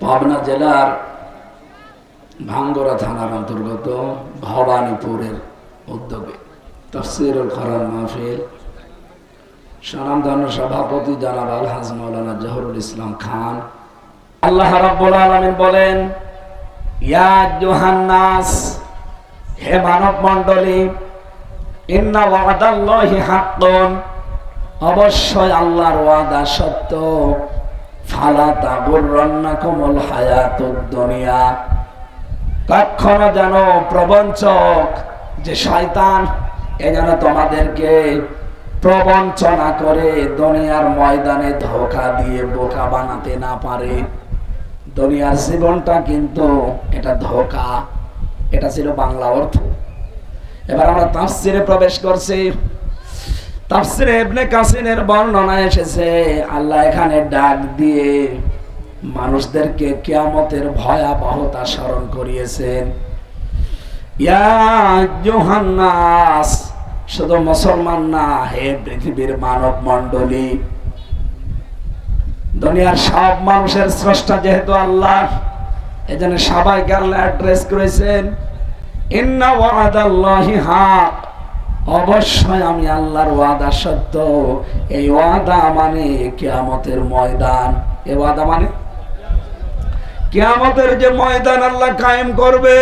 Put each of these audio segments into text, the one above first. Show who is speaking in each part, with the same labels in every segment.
Speaker 1: পাবনা জেলার ভাঙ্গরা থানার অন্তর্গত ভবানীপুরের উদ্যোগে তাফসীরুল কোরআন মাহফিল স্বনামধন্য সভাপতি জনাব আলহাজ মাওলানা জহুরুল ইসলাম খান। আল্লাহ রাব্বুল আলামিন বলেন, ইয়া আইয়ুহান নাস, হে মানব মণ্ডলী, ইন্না ওয়াদাল্লাহি হাক্কুন, অবশ্যই আল্লাহর ওয়াদা সত্য। ফালা তাগুররান্নাকুমুল হায়াতুদ দুনিয়া, কখনো যেন প্রবঞ্চক যে শয়তান এ যেন তোমাদেরকে প্রবঞ্চনা করে দুনিয়ার ময়দানে ধোঁকা দিয়ে বোকা বানাতে না পারে। দুনিয়ার জীবনটা কিন্তু এটা ধোঁকা। এটা ছিল বাংলা অর্থ। এবার আমরা তাফসীরে প্রবেশ করছি। তাফসীরে ইবনে কাসিরের বর্ণনা এসেছে, আল্লাহ এখানে ডাক দিয়ে মানুষদেরকে কিয়ামতের ভয়াবহতা স্মরণ করিয়েছেন। ইয়া আইয়ুহান নাস, শুধু মুসলমান না, হে পৃথিবীর মানব মণ্ডলী। দুনিয়ার সব মানুষের স্রষ্টা যেহেতু আল্লাহ, এজন্য সবাইকে আল্লাহ অ্যাড্রেস করেছেন, ইন্না ওয়াদাল্লাহি হক, অবশ্যই আমি আল্লাহর ওয়াদা সত্য। এই ওয়াদা মানে কিয়ামতের ময়দান। এই ওয়াদা মানে কিয়ামতের যে ময়দান আল্লাহ কায়েম করবে।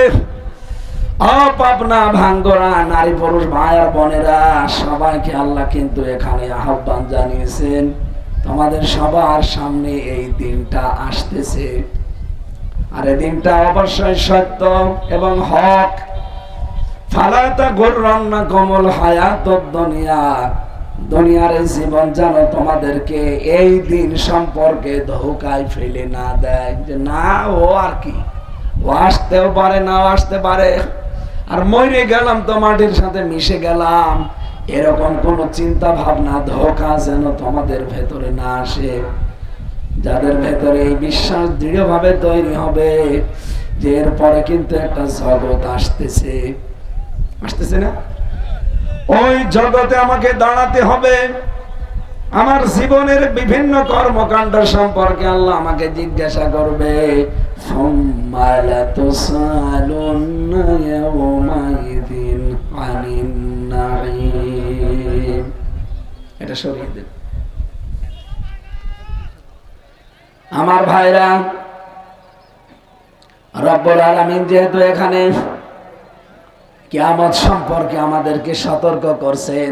Speaker 1: পাবনা, ভাঙ্গরা, নারী পুরুষ ভাই আর বোনেরা, সবাইকে আল্লাহ কিন্তু এখানে আহ্বান জানিয়েছেন, তোমাদের সবার সামনে এই দিনটা আসতেছে। আর এই দিনটা অবশ্যই সত্য এবং হক। ফালা তাগুররান্নাকুমুল হায়াতুদ দুনিয়া, দুনিয়ার এই জীবন যেন তোমাদেরকে এই দিন সম্পর্কে ধোঁকায় ফেলে না দেয়, যে না ও আর কি, ও আসতেও পারে নাও আসতে পারে, আর মরে গেলাম তো মাটির সাথে মিশে গেলাম, এরকম কোন চিন্তা ভাবনা ধোঁকা যেন তোমাদের ভেতরে না আসে। যাদের ভেতরে এই বিশ্বাস দৃঢ়ভাবে তৈরি হবে যে এরপরে কিন্তু একটা জগৎ আসতেছে, আসতেছে না, ওই জগতে আমাকে দাঁড়াতে হবে। আমার জীবনের বিভিন্ন কর্মকাণ্ড সম্পর্কে আল্লাহ আমাকে জিজ্ঞাসা করবে। সুম্মা লাতুসআলুন্না ইয়াওমাইযিন আনিন নাঈম। এটা সরিয়ে দেন আমার ভাইরা। রব্বুল আলামিন যেহেতু এখানে কিয়ামত সম্পর্কে আমাদেরকে সতর্ক করছেন,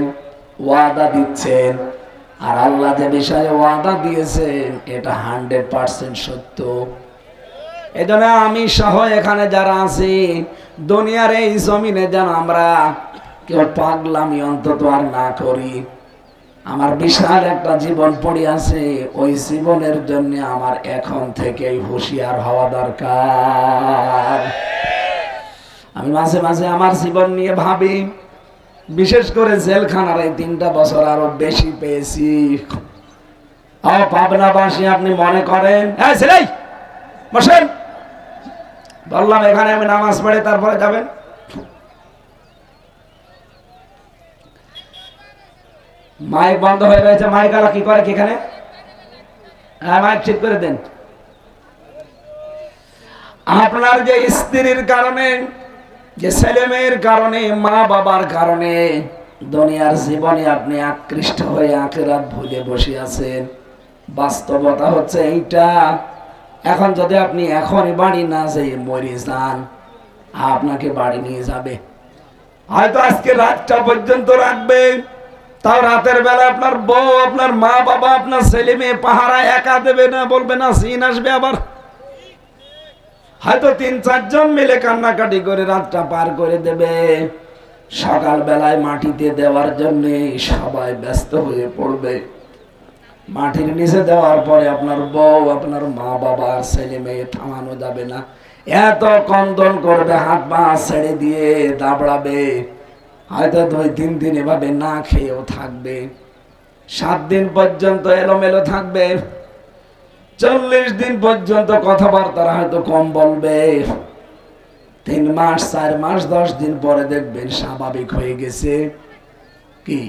Speaker 1: ওয়াদা দিচ্ছেন, আর আল্লাহ যে বিষয়ে ওয়াদা দিয়েছেন এটা 100% সত্য। এজন্য আমি সহ এখানে যারা আছি দুনিয়ার এই জমিনে যেন আমরা কেউ পাগলামি অন্তত আর না করি। আমার বিশাল একটা জীবন পড়ে আছে, ওই জীবনের জন্য আমার এখন থেকেই হুঁশিয়ার হওয়া দরকার। আমি মাঝে মাঝে আমার জীবন নিয়ে ভাবি, বিশেষ করে জেলখানার এই 3টা বছর আরো বেশি পেয়েছি। পাবনাবাসী আপনি মনে করেন, বসেন, বললাম এখানে আমি নামাজ পড়ে তারপরে যাবেন। মাইক বন্ধ হয়ে রয়েছে, মাইক আলা কি করে এখানে? হ্যাঁ, মাইক ঠিক করে দেন। আপনার যে স্ত্রীর কারণে, যে ছেলে মেয়ের কারণে, মা বাবার কারণে দুনিয়ার জীবনে আপনি আকৃষ্ট হয়ে আখিরাত ভুলে বসে আছেন। বাস্তবতা হচ্ছে এইটা। এখন যদি আপনি এখনই বাড়ি না যেয়ে মরে যান, আপনাকে বাড়ি নিয়ে যাবে, হয়তো আজকে রাতটা পর্যন্ত রাখবে। তাও রাতের বেলা আপনার বউ, আপনার মা বাবা, আপনার ছেলে মেয়ে পাহারা একা দেবে না, বলবে না সিন আসবে আবার। হয়তো 3-4 জন মিলে কান্নাকাটি করে রাতটা পার করে দেবে। সকাল বেলায় মাটিতে দেওয়ার জন্য সবাই ব্যস্ত হয়ে পড়বে। মাটির নিচে দেওয়ার পরে আপনার বউ, আপনার মা বাবা, ছেলে মেয়ে থামানো যাবে না, এত কন্দন করবে, হাত পা ছেড়ে দিয়ে দাবড়াবে। হয়তো 2-3 দিন এভাবে না খেয়েও থাকবে। 7 দিন পর্যন্ত এলোমেলো থাকবে। 40 দিন পর্যন্ত কথাবার্তা হয়তো কম বলবে। 3 মাস, 4 মাস, 10 দিন পরে দেখবেন স্বাভাবিক হয়ে গেছে। কি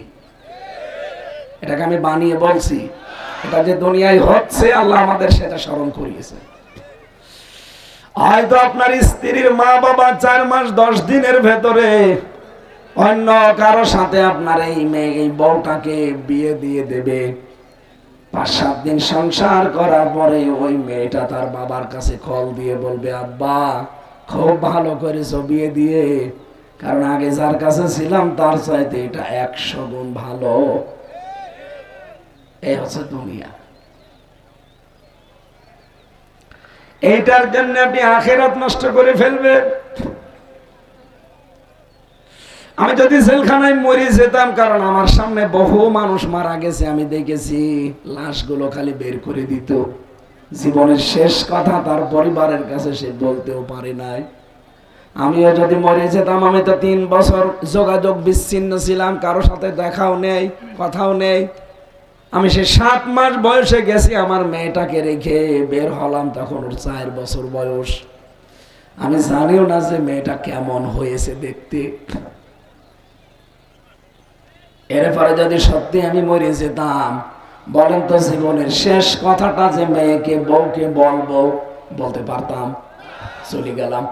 Speaker 1: এটাকে আমি বানিয়ে বলছি? এটা যে দুনিয়ায় হচ্ছে, আল্লাহ আমাদের সেটা স্মরণ করিয়েছে। হয়তো আপনার স্ত্রীর মা বাবা 4 মাস 10 দিনের ভেতরে অন্য কারো সাথে আপনার এই মেয়ে এই বউটাকে বিয়ে দিয়ে দেবে। 5-7 দিন সংসার করার পরে ওই মেয়েটা তার বাবার কাছে কল দিয়ে বলবে, আব্বা খুব ভালো করেছো বিয়ে দিয়ে, কারণ আগে যার কাছে ছিলাম তার চাইতে এটা 100 গুণ ভালো। এই হচ্ছে দুনিয়া। এইটার জন্য আপনি আখিরাত নষ্ট করে ফেলবেন। আমি যদি জেলখানায় মরে যেতাম, কারণ আমার সামনে বহু মানুষ মারা গেছে, আমি দেখেছি লাশগুলো খালি বের করে দিত, জীবনের শেষ কথা তার পরিবারের কাছে সে বলতেও পারে নাই। আমিও যদি মরে যেতাম, আমি তো 3 বছর যোগাযোগ বিচ্ছিন্ন ছিলাম, কারো সাথে দেখাও নেই, কথাও নেই। আমি সে 7 মাস বয়সে গেছি আমার মেয়েটাকে রেখে বের হলাম, তখন ওর 4 বছর বয়স। আমি জানিও না যে মেয়েটা কেমন হয়েছে দেখতে। এরপরে যদি সত্যি আমি মরে যেতাম, বলেন তো জীবনের শেষ কথাটা যে মেয়েকে বউকে বলবো, বলতে পারতাম? চলে গেলাম,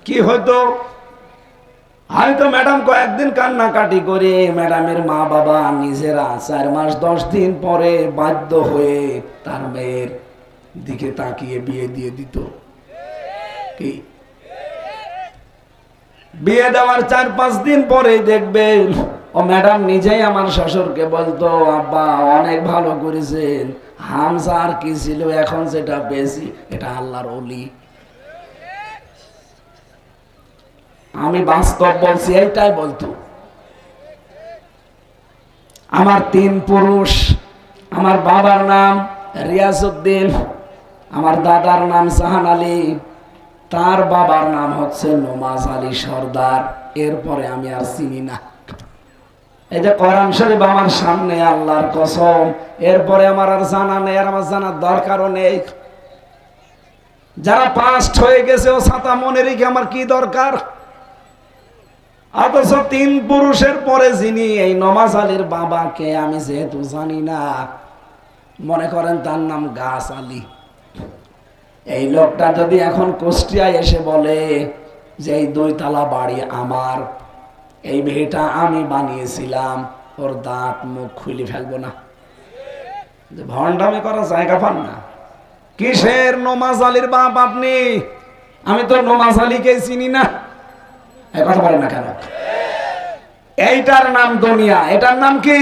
Speaker 1: কি হয়তো? হয়তো ম্যাডাম কয়েকদিন কান্নাকাটি করে ম্যাডামের মা বাবা নিজেরা 4 মাস 10 দিন পরে বাধ্য হয়ে তার মেয়ের দিকে তাকিয়ে বিয়ে দিয়ে দিত। কি বিয়ে দেওয়ার 4-5 দিন পরে দেখবেন ও ম্যাডাম নিজেই আমার শ্বশুরকে বলতো, আব্বা অনেক ভালো করেছেন, হামজা আর কি ছিল, এখন যেটা পেয়েছি এটা আল্লাহর ওলি। আমি বাস্তব বলছি, এইটাই বলতো। আমার 3 পুরুষ, আমার বাবার নাম রিয়াজউদ্দিন, আমার দাদার নাম জাহান আলী, তার বাবার নাম হচ্ছে নমাজ আলী সর্দার। এরপরে আমি আর চিনি না। এই যে কোরআন শরীফ আমার সামনে, আল্লাহর কসম, এরপরে আমার আর জানা নেই, আর আমার জানার দরকারও নেই। যারা পাস্ট হয়ে গেছে ও ছাতা মনে রেখে আমার কি দরকার? অথচ 3 পুরুষের পরে যিনি এই নমাজ আলীর বাবাকে আমি যেহেতু জানি না, মনে করেন তার নাম গাছ আলী। এই লোকটা যদি এখন কুষ্টিয়ায় এসে বলে যে এই 2 তলা বাড়ি আমার, এই ভিটা আমি বানিয়েছিলাম, ওর দাঁত মুখ খুলে ফেলবো না। ভণ্ডামি করার জায়গা পান না। কিসের নমাজ আলীর বাপ আপনি? আমি তো নমাজ আলীকে চিনি না। এই কথা বলেন না কেন? এইটার নাম দুনিয়া, এটার নাম কি?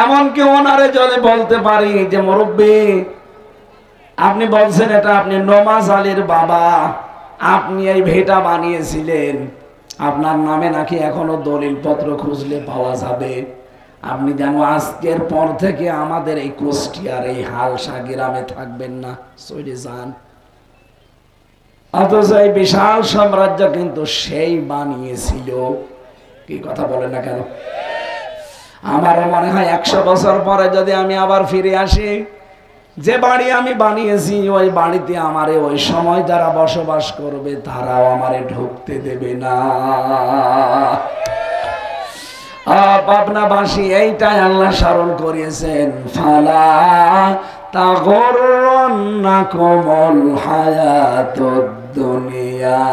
Speaker 1: এমনকি ওনারে যদি বলতে পারি যে মুরব্বী আপনি বলছেন এটা আপনি নমাজ আলীর বাবা, আপনি এই ভিটা বানিয়েছিলেন, আপনার নামে নাকি এখনো দলিল পত্র খুঁজলে পাওয়া যাবে, আপনি যেন আজকের পর থেকে আমাদের এই কুষ্টিয়ার এই হালসা গ্রামে থাকবেন না, চলে যান। অথচ এই বিশাল সাম্রাজ্য কিন্তু সেই বানিয়েছিল। কি কথা বলে না কেন? আমারও মনে হয় 100 বছর পরে যদি আমি আবার ফিরে আসি, যে বাড়ি আমি বানিয়েছি ওই বাড়িতে আমারে ওই সময় যারা বসবাস করবে তারাও আমারে ঢুকতে দেবে না। পাবনাবাসী এইটাই আল্লাহ স্মরণ করিয়েছেন, ফালা তাগরন্নাকুমুল হায়াতুদ দুনিয়া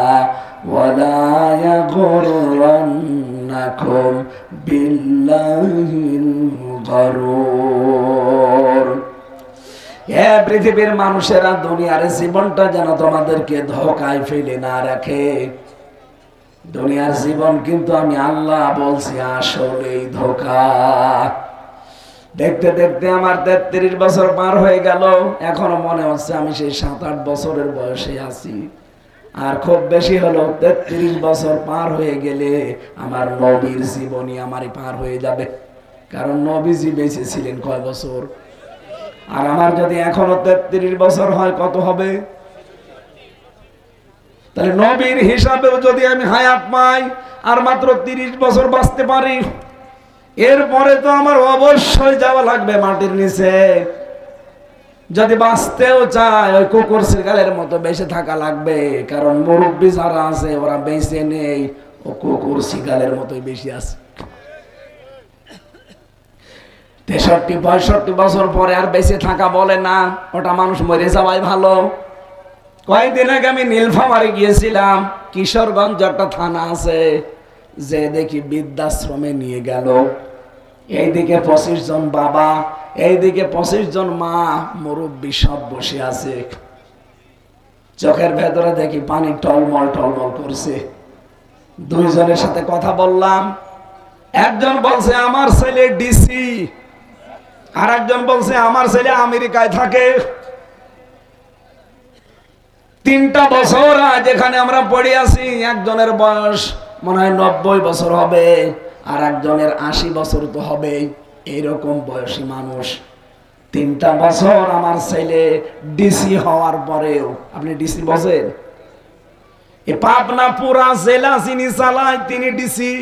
Speaker 1: ওয়ালা ইয়াগরন্নাকুম বিল্লাহিল গারুর। এ পৃথিবীর মানুষেরা, দুনিয়ার জীবনটা যেন তোমাদেরকে ধোঁকায় ফেলে না রাখে। দুনিয়ার জীবন কিন্তু আমি আল্লাহ বলছি আসলেই ধোঁকা। দেখতে দেখতে আমার 33 বছর পার হয়ে গেল, এখনো মনে হচ্ছে আমি সেই 7-8 বছরের বয়সে আছি। আর খুব বেশি হলো 33 বছর পার হয়ে গেলে আমার নবীর জীবনী আমারই পার হয়ে যাবে, কারণ নবীজি বেঁচে ছিলেন কয় বছর? আর আমার যদি এখনো 33 বছর হয় কত হবে? তাহলে নবীর হিসাবেও যদি আমি হায়াত পাই আর মাত্র 30 বছর বাঁচতে পারি, এরপরে তো আমার অবশ্যই যাওয়া লাগবে মাটির নিচে। যদি বাঁচতেও চাই ওই কুকুর শিকালের মতো বেঁচে থাকা লাগবে, কারণ মুরব্বী যারা আছে ওরা বেঁচে নেই, ও কুকুর শিকালের মতোই বেশি আছে। 63-65 বছর পরে আর বেঁচে থাকা বলে না, ওটা মানুষ মরে যাওয়াই ভালো। কয়েকদিন আগে আমি নীলফামারী গিয়েছিলাম, কিশোরগঞ্জ একটা থানা আছে, যে দেখি বৃদ্ধাশ্রমে নিয়ে গেল। এইদিকে 25 জন বাবা, এইদিকে 25 জন মা, মুরব্বী সব বসে আছে। চোখের ভেতরে দেখি পানি টলমল টলমল করছে। দুইজনের সাথে কথা বললাম। একজন বলছে আমার ছেলে ডিসি, আর একজন বলছে আমার ছেলে আমেরিকায় থাকে। 3টা বছর যেখানে আমরা পড়ে আছি, একজনের বয়স মনে হয় 90 বছর হবে, আর একজনের 80 বছর তো হবে। এইরকম বয়সী মানুষ। 3টা বছর আমার ছেলে ডিসি হওয়ার পরেও, আপনি ডিসি বসেন, এ পাবনা পুরা জেলা যিনি চালায় তিনি ডিসি।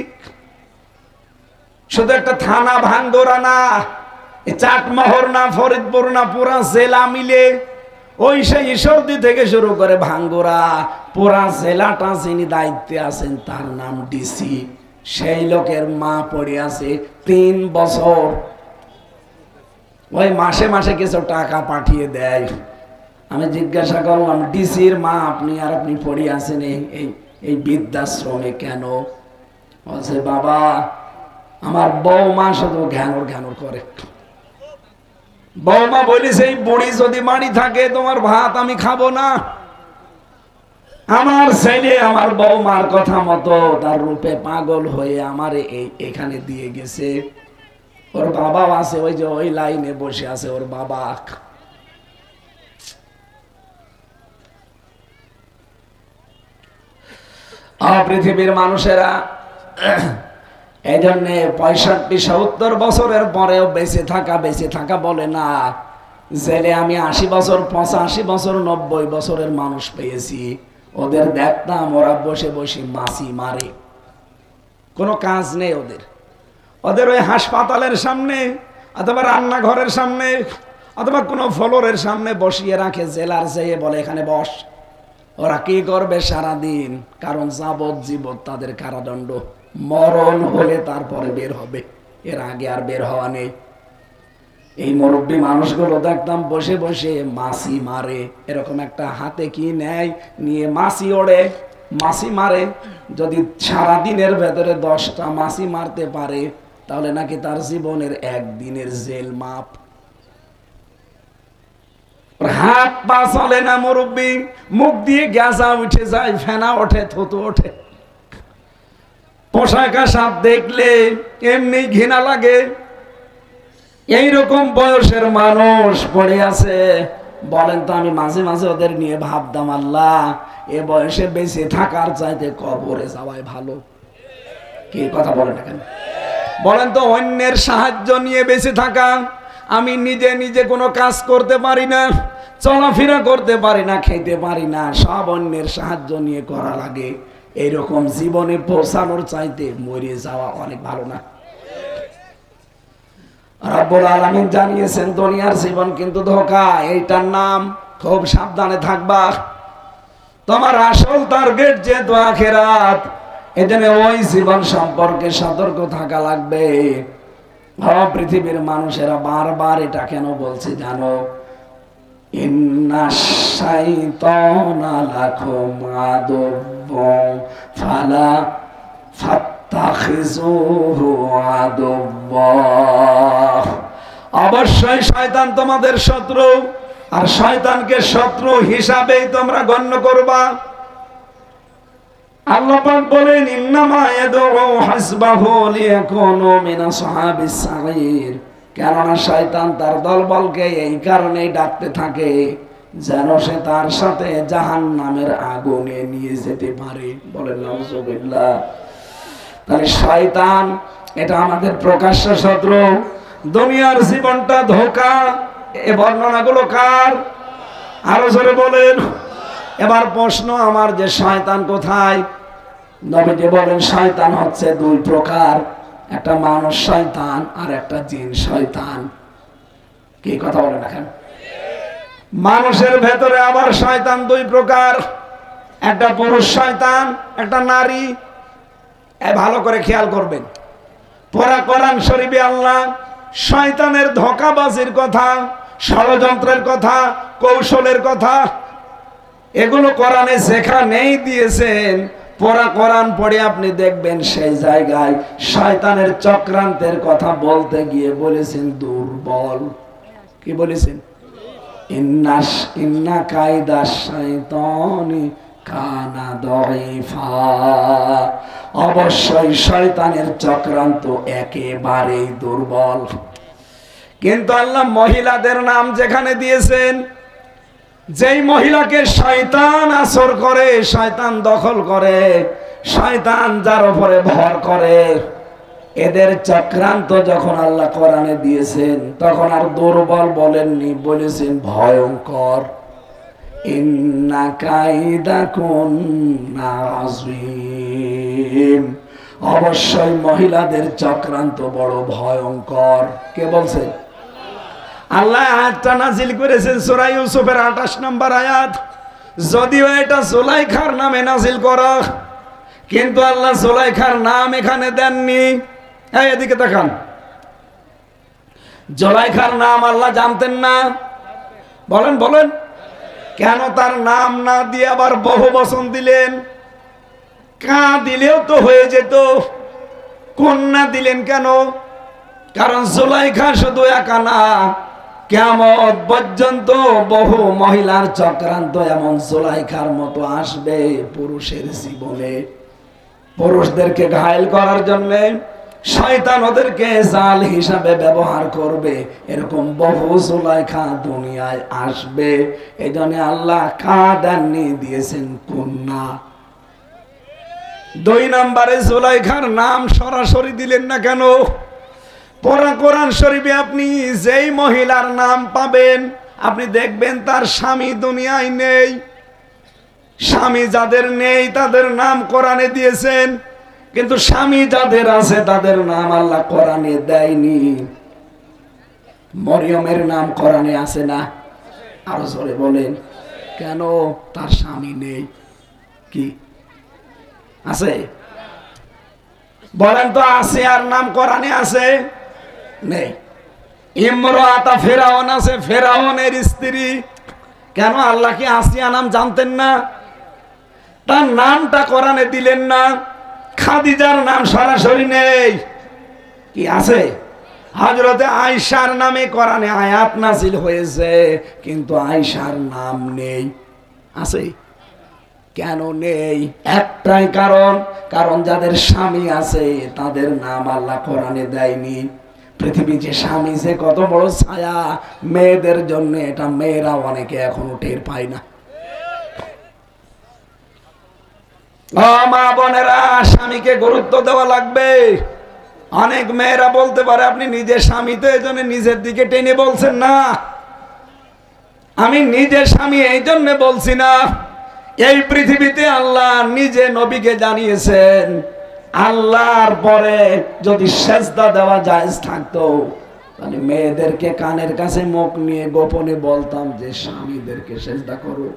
Speaker 1: শুধু একটা থানা ভাঙ্গরা না, চাটমোহর না, ফরিদপুর না, পুরা জেলা মিলে ওই সেই ঈশ্বরদী থেকে শুরু করে ভাঙ্গুরা পুরা জেলাটা যিনি দায়িত্বে আছেন তার নাম ডিসি। সেই লোকের মা পড়ে আছে 3 বছর। ওই মাসে মাসে কিছু টাকা পাঠিয়ে দেয়। আমি জিজ্ঞাসা করলাম, ডিসির মা আপনি, আর আপনি পড়ে আছেন এই বৃদ্ধাশ্রমে কেন? বলছে বাবা আমার বৌমা শুধু ঘ্যানর ঘ্যানর করে। বৌমা বলিস এই বুড়ি যদি বাড়ি থাকে তোমার ভাত আমি খাবো না। আমার ছেলে আমার বৌমার কথা মতো তার রূপে পাগল হয়ে আমার এখানে দিয়ে গেছে। ওর বাবা আছে ওই যে ওই লাইনে বসে আছে ওর বাবা। পৃথিবীর মানুষেরা এই জন্য 65-70 বছরের পরেও বেঁচে থাকা বলে না। জেলে আমি 80 বছর, 85 বছর, 90 বছরের মানুষ পেয়েছি। ওদের দেখতাম ওরা বসে বসে মাছি মারে, কোনো কাজ নেই ওদের। ওদের ওই হাসপাতালের সামনে অথবা রান্নাঘরের সামনে অথবা কোনো ফ্লোরের সামনে বসিয়ে রাখে জেলার, যেয়ে বলে এখানে বস। ওরা কি করবে সারাদিন? কারণ যাবজ্জীবন তাদের কারাদণ্ড। মরণ হলে তারপরে বের হবে, এর আগে আর বের হওয়া নেই। এই মুরব্বী মানুষগুলো দেখতাম বসে বসে মাছি মারে। এরকম একটা হাতে কি নেয়, নিয়ে মাছি ওড়ে, মাছি মারে। যদি সারাদিনের ভেতরে 10টা মাছি মারতে পারে তাহলে নাকি তার জীবনের 1 দিনের জেল মাপ। হাত পা চলে না মুরব্বী, মুখ দিয়ে গ্যাসা উঠে যায়, ফেনা ওঠে, থুতু ওঠে। পোশাক আশাক দেখলে এমনি ঘৃণা লাগে। এইরকম বয়সের মানুষ পড়ে আছে। বলেন তো, আমি মাঝে মাঝে ওদের নিয়ে ভাবতাম, আল্লাহ এ বয়সে বেঁচে থাকার চাইতে কবরে যাওয়াই ভালো। কি কথা বলেন না কেন? বলেন তো, অন্যের সাহায্য নিয়ে বেঁচে থাকা। আমি নিজে নিজে কোনো কাজ করতে পারি না, চলাফেরা করতে পারি না, খেতে পারি না, সব অন্যের সাহায্য নিয়ে করা লাগে। এইরকম জীবনে পৌঁছানোর চাইতে মরে যাওয়া অনেক ভালো না? রব্বুল আলামিন জানিয়েছেন দুনিয়ার জীবন কিন্তু ধোঁকা, এইটার নাম খুব সাবধানে থাকবা। তোমার আসল টার্গেট যেহেতু আখিরাত, এজন্য ওই জীবন সম্পর্কে সতর্ক থাকা লাগবে। পৃথিবীর মানুষেরা বারবার এটা কেন বলছে জানো? ইন্নাশ শাইতানা লাকুম আদুও্বুন ফালা ফাত্তাখিযুহু আদুওয়া। অবশ্যই শয়তান তোমাদের শত্রু, আর শয়তানকে শত্রু হিসাবেই তোমরা গণ্য করবা। আল্লাহ পাক বলেন, ইন্নামা ইয়াদউ হাসবাহু লিয়াকুনু মিন আসহাবিস সাঈর। কেননা শয়তান তার দলবলকে এই কারণেই ডাকতে থাকে যেন সে তার সাথে জাহান্নামের আগুনে নিয়ে যেতে পারে। বলেন নাউযুবিল্লাহ। তাহলে শয়তান এটা আমাদের প্রকাশ্য শত্রু। দুনিয়ার জীবনটা ধোঁকা। এ বর্ণনাগুলো কার? আরো জোরে বলেন। এবার প্রশ্ন আমার, যে শয়তান কোথায়? নবীজি বলেন শয়তান হচ্ছে 2 প্রকার, একটা মানুষ শয়তান আর একটা জিন শয়তান। কি কথা বলেন এখন? মানুষের ভেতরে আবার শয়তান 2 প্রকার, একটা পুরুষ শয়তান, একটা নারী। ভালো করে খেয়াল করবেন। পুরা কোরআন শরীফে আল্লাহ শয়তানের ধোঁকাবাজির কথা, ষড়যন্ত্রের কথা, কৌশলের কথা এগুলো কোরআনে যেখানেই দিয়েছেন, পড়া কোরআন পড়ে আপনি দেখবেন সেই জায়গায় শয়তানের চক্রান্তের কথা বলতে গিয়ে বলেছেন দুর্বল। কি বলেছেন? ইন্না কায়দা শাইতানি কানা দাঈফা। অবশ্যই শয়তানের চক্রান্ত একেবারেই দুর্বল। কিন্তু আল্লাহ মহিলাদের নাম যেখানে দিয়েছেন, যেই মহিলাকে শয়তান আসর করে, শয়তান দখল করে, শয়তান যার উপরে ভর করে, এদের চক্রান্ত যখন আল্লাহ কোরআনে দিয়েছেন তখন আর দুর্বল বলেননি, বলেছেন ভয়ঙ্কর। ইন্না কাইদাকুন্না আযীম। অবশ্যই মহিলাদের চক্রান্ত বড় ভয়ঙ্কর। কে বলছে? আল্লাহ আয়াতটা নাজিল করেছেন সূরা ইউসুফের 28 নম্বর আয়াত। যদিও এটা জুলাইখার নামে নাজিল করা, কিন্তু আল্লাহ জুলাইখার নাম এখানে দেননি। এই এদিকে তাকান। জুলাইখার নাম আল্লাহ জানতেন না? বলেন বলেন, কেন তার নাম না দিয়ে আবার বহু বচন দিলেন? কা দিলেও তো হয়ে যেত, কন্যা দিলেন কেন? কারণ জুলাইখা শুধু একা না, কিয়ামত পর্যন্ত বহু মহিলার চক্রান্ত এমন জুলাইখার মতো আসবে পুরুষের জীবনে। পুরুষদেরকে ঘায়েল করার জন্য শয়তান ওদেরকে জাল হিসাবে ব্যবহার করবে। এরকম বহু জুলাইখা দুনিয়ায় আসবে। এই জন্য আল্লাহ কাদান্নি দিয়েছেন কন্যা। 2 নম্বরে জুলাইখার নাম সরাসরি দিলেন না কেন? পড়া কোরআন শরীফে আপনি যেই মহিলার নাম পাবেন, আপনি দেখবেন তার স্বামী দুনিয়ায় নেই। স্বামী যাদের নেই তাদের নাম কোরআনে দিয়েছেন, কিন্তু স্বামী যাদের আছে তাদের নাম আল্লাহ কোরআনে দেয়নি। মরিয়মের নাম কোরআনে আছে না? আরো জোরে বলেন, কেন? তার স্বামী নেই। কি আছে? বলেন তো, আসিয়ার নাম কোরআনে আছে? নেই। ইমরাতা ফেরাউন আছে, ফেরাউনের স্ত্রী। কেন? আল্লাহ কি আসিয়া নাম জানতেন না? তার নামটা কোরআনে দিলেন না। খাদিজার নাম সরাসরি নেই। কি আছে? হযরতে আয়েশার নামে কোরআনে আয়াত নাযিল হয়েছে, কিন্তু আয়েশার নাম নেই। আছে? কেন নেই? একটাই কারণ, কারণ যাদের স্বামী আছে তাদের নাম আল্লাহ কোরআনে দেয়নি। পৃথিবী যে স্বামী যে কত বড় ছায়া, মেয়েদের জন্য এটা মেয়েরা অনেকে এখনো টের পায় না। মা বোনেরা, স্বামীকে গুরুত্ব দেওয়া লাগবে। অনেক মেয়েরা বলতে পারে আপনি নিজের স্বামী তো, এই জন্য নিজের দিকে টেনে বলছেন না। আমি নিজের স্বামী এই জন্য বলছি না। এই পৃথিবীতে আল্লাহ নিজে নবীকে জানিয়েছেন, আল্লাহর পরে যদি সেজদা দেওয়া জায়েজ থাকতো তাহলে মেয়েদেরকে কানের কাছে মুখ নিয়ে গোপনে বলতাম যে স্বামীদেরকে সেজদা করো।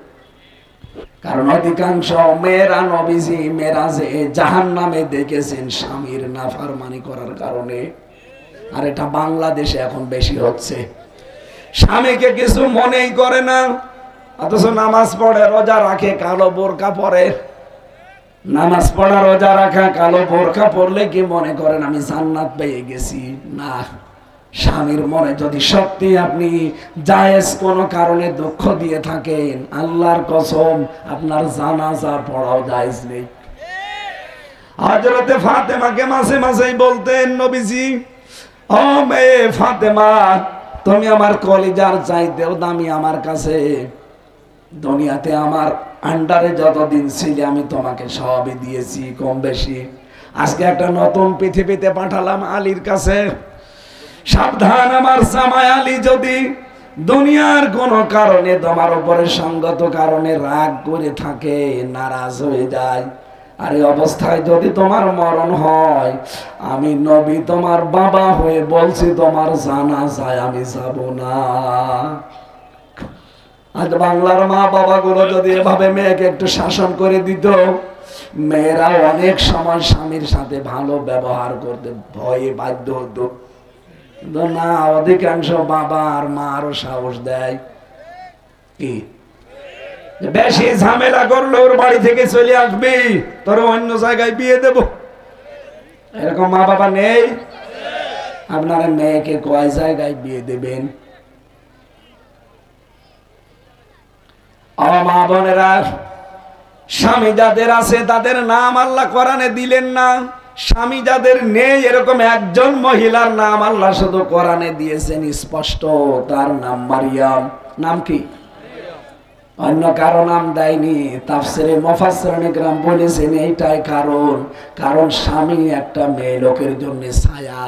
Speaker 1: কারণ অধিকাংশ মেয়েরা নবীজি মেরাজে জাহান্নামে দেখেছেন স্বামীর নাফরমানি করার কারণে। আর এটা বাংলাদেশে এখন বেশি হচ্ছে। স্বামীকে কিছু মনেই করে না, অথচ নামাজ পড়ে, রোজা রাখে, কালো বোরকা পরে। নামাজ পড়া, রোজা রাখা, কালো বোরকা পরলে কি মনে করেন আমি জান্নাত পেয়ে গেছি? না। স্বামীর মনে যদি সত্যি আপনি জায়েজ কোনো কারণে দুঃখ দিয়ে থাকেন, আল্লাহর কসম আপনার জানাজা পড়াও জায়েজ নেই। হযরতে ফাতেমাকে মাঝে মাঝেই বলতেন নবীজি, ও মেয়ে ফাতেমা, তুমি আমার কলিজার চাইতেও দামি আমার কাছে। দুনিয়াতে আমার আন্ডারে যতদিন ছিলে আমি তোমাকে সবই দিয়েছি কম বেশি। আজকে একটা নতুন পৃথিবীতে পাঠালাম আলীর কাছে। সাবধান, আমার জামাই আলী যদি দুনিয়ার কোন কারণে তোমার উপরে সঙ্গত কারণে রাগ করে থাকে, নারাজ হয়ে যায়, আর এই অবস্থায় যদি তোমার মরণ হয়, আমি নবী তোমার বাবা হয়ে বলছি তোমার জানাজায় আমি যাব না। আজ বাংলার মা বাবা গুলো যদি এভাবে মেয়েকে একটু শাসন করে দিত, মেয়েরা অনেক সময় স্বামীর সাথে ভালো ব্যবহার করতে ভয়ে বাধ্য হতো। না, অধিকাংশ বাবা আর মা আরো সাহস দেয়। কি বেশি ঝামেলা করলে ওর বাড়ি থেকে চলে আসবি, তোর অন্য জায়গায় বিয়ে দেব। এরকম মা বাবা নেই? আপনার মেয়েকে কয় জায়গায় বিয়ে দেবেন? ও মা বোনেরা, স্বামী যাদের আছে তাদের নাম আল্লাহ কোরআনে দিলেন না। স্বামী যাদের নেই এরকম একজন মহিলার নাম আল্লাহ শুধু কোরআনে দিয়েছেন স্পষ্ট, তার নাম মারিয়াম। নাম কি? অন্য কারো নাম দেয়নি। তাফসিরে মুফাসসিরিন ইকরাম বলেছেন এইটাই কারণ, কারণ স্বামী একটা মেয়ে লোকের জন্য ছায়া।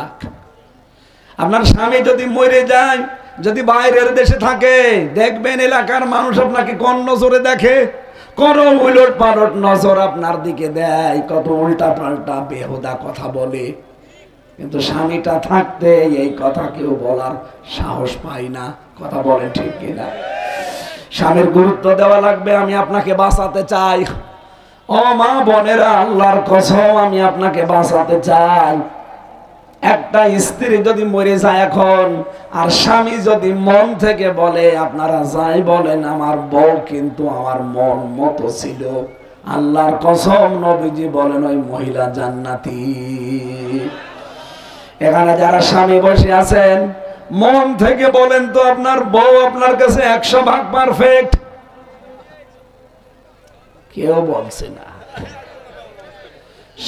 Speaker 1: আপনার স্বামী যদি মরে যায়, যদি বাইরের দেশে থাকে, দেখবেন এলাকার মানুষ আপনাকে কোন নজরে দেখে, কোন উলট পালট নজর আপনার দিকে দেয়, কত উল্টা পাল্টা বেহুদা কথা বলে। কিন্তু স্বামীটা থাকতে এই কথা কেউ বলার সাহস পায় না। কথা বলে ঠিক কিনা? স্বামীর গুরুত্ব দেওয়া লাগবে। আমি আপনাকে বাঁচাতে চাই। ও মা বোনেরা, আল্লাহর কসম আমি আপনাকে বাঁচাতে চাই। একটা স্ত্রী যদি মরে যায় এখন, আর স্বামী যদি মন থেকে বলে, আপনারা যাই বলেন আমার বউ কিন্তু আমার মন মতো ছিল, আল্লাহর কসম নবীজি বলেন ওই মহিলা জান্নাতি। এখানে যারা স্বামী বসে আছেন, মন থেকে বলেন তো আপনার বউ আপনার কাছে 100% পারফেক্ট? কেউ বলছে না।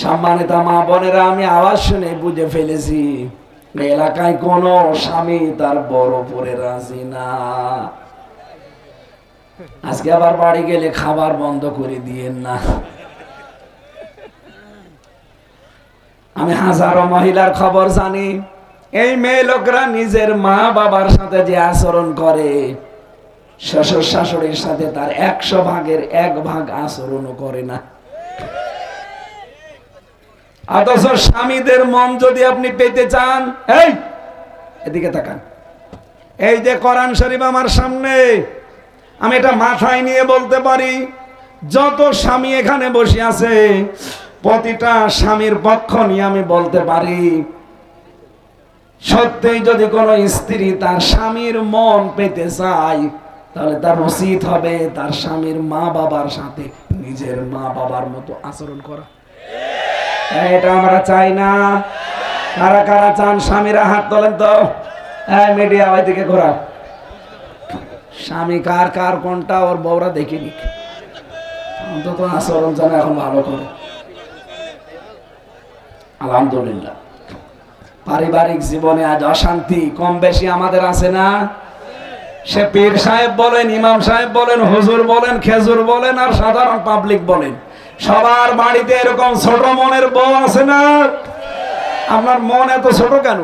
Speaker 1: সম্মানিত মা বোনেরা, আমি আওয়াজ শুনে বুঝে ফেলেছি এলাকায় কোন স্বামী তার বড় পরে রাজি না। আজকে আবার বাড়ি গেলে খাবার বন্ধ করে দিয়েন না। আমি হাজারো মহিলার খবর জানি, এই মেয়ে লোকরা নিজের মা বাবার সাথে যে আচরণ করে, শ্বশুর শাশুড়ির সাথে তার 100 ভাগের 1 ভাগ আচরণও করে না। অথচ স্বামীদের মন যদি আপনি পেতে চান, এই এদিকে তাকান, এই যে কোরআন শরীফ আমার সামনে, আমি এটা মাথায় নিয়ে বলতে পারি, যত স্বামী এখানে বসে আছে প্রতিটা স্বামীর পক্ষ নিয়ে আমি বলতে পারি, সত্যিই যদি কোনো স্ত্রী তার স্বামীর মন পেতে চায়, তাহলে তার উচিত হবে তার স্বামীর মা বাবার সাথে নিজের মা বাবার মতো আচরণ করা। এটা আমরা চাই না। কারা কারা চান? স্বামীরা হাত তোলেন তো। মিডিয়া ওইদিকে ঘোরা। স্বামী কার কার কোনটা ওর বউরা দেখিনি, অন্তত আচরণ যেন এখন ভালো করে। আলহামদুলিল্লাহ। পারিবারিক জীবনে আজ অশান্তি কম বেশি আমাদের আছে না? সে পীর সাহেব বলেন, ইমাম সাহেব বলেন, হুজুর বলেন, খেজুর বলেন, আর সাধারণ পাবলিক বলেন, সবার বাড়িতে এরকম ছোট মনের বউ আছে না? আপনার মন এত ছোট কেন?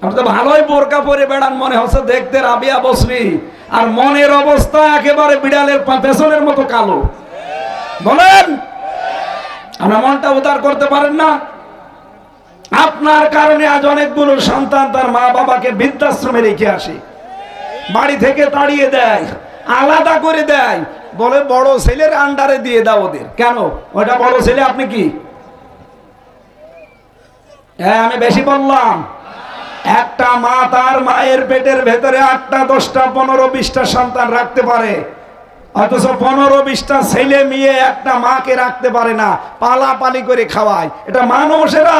Speaker 1: আপনি তো ভালোই বোরকা পরে বেড়ান, মনে হচ্ছে দেখতে রাবিয়া বসরি, আর মনের অবস্থা একেবারে বিড়ালের পেছনের মতো কালো। বলেন, আপনার মনটা উদার করতে পারেন না? আপনার কারণে আজ অনেকগুলো সন্তান তার মা বাবাকে বৃদ্ধাশ্রমে রেখে আসে, বাড়ি থেকে তাড়িয়ে দেয়, আলাদা করে দেয়, বলে বড় ছেলের আন্ডারে দিয়ে দাও ওদের। কেন? ওটা বড় ছেলে, আপনি কি? হ্যাঁ, আমি বেশি বললাম? একটা মা তার মায়ের পেটের ভেতরে 8টা 10টা 15 20টা সন্তান রাখতে পারে, অথচ 15 20টা ছেলে মেয়ে একটা মাকে রাখতে পারে না, পালাপালি করে খাওয়ায়। এটা মানুষেরা?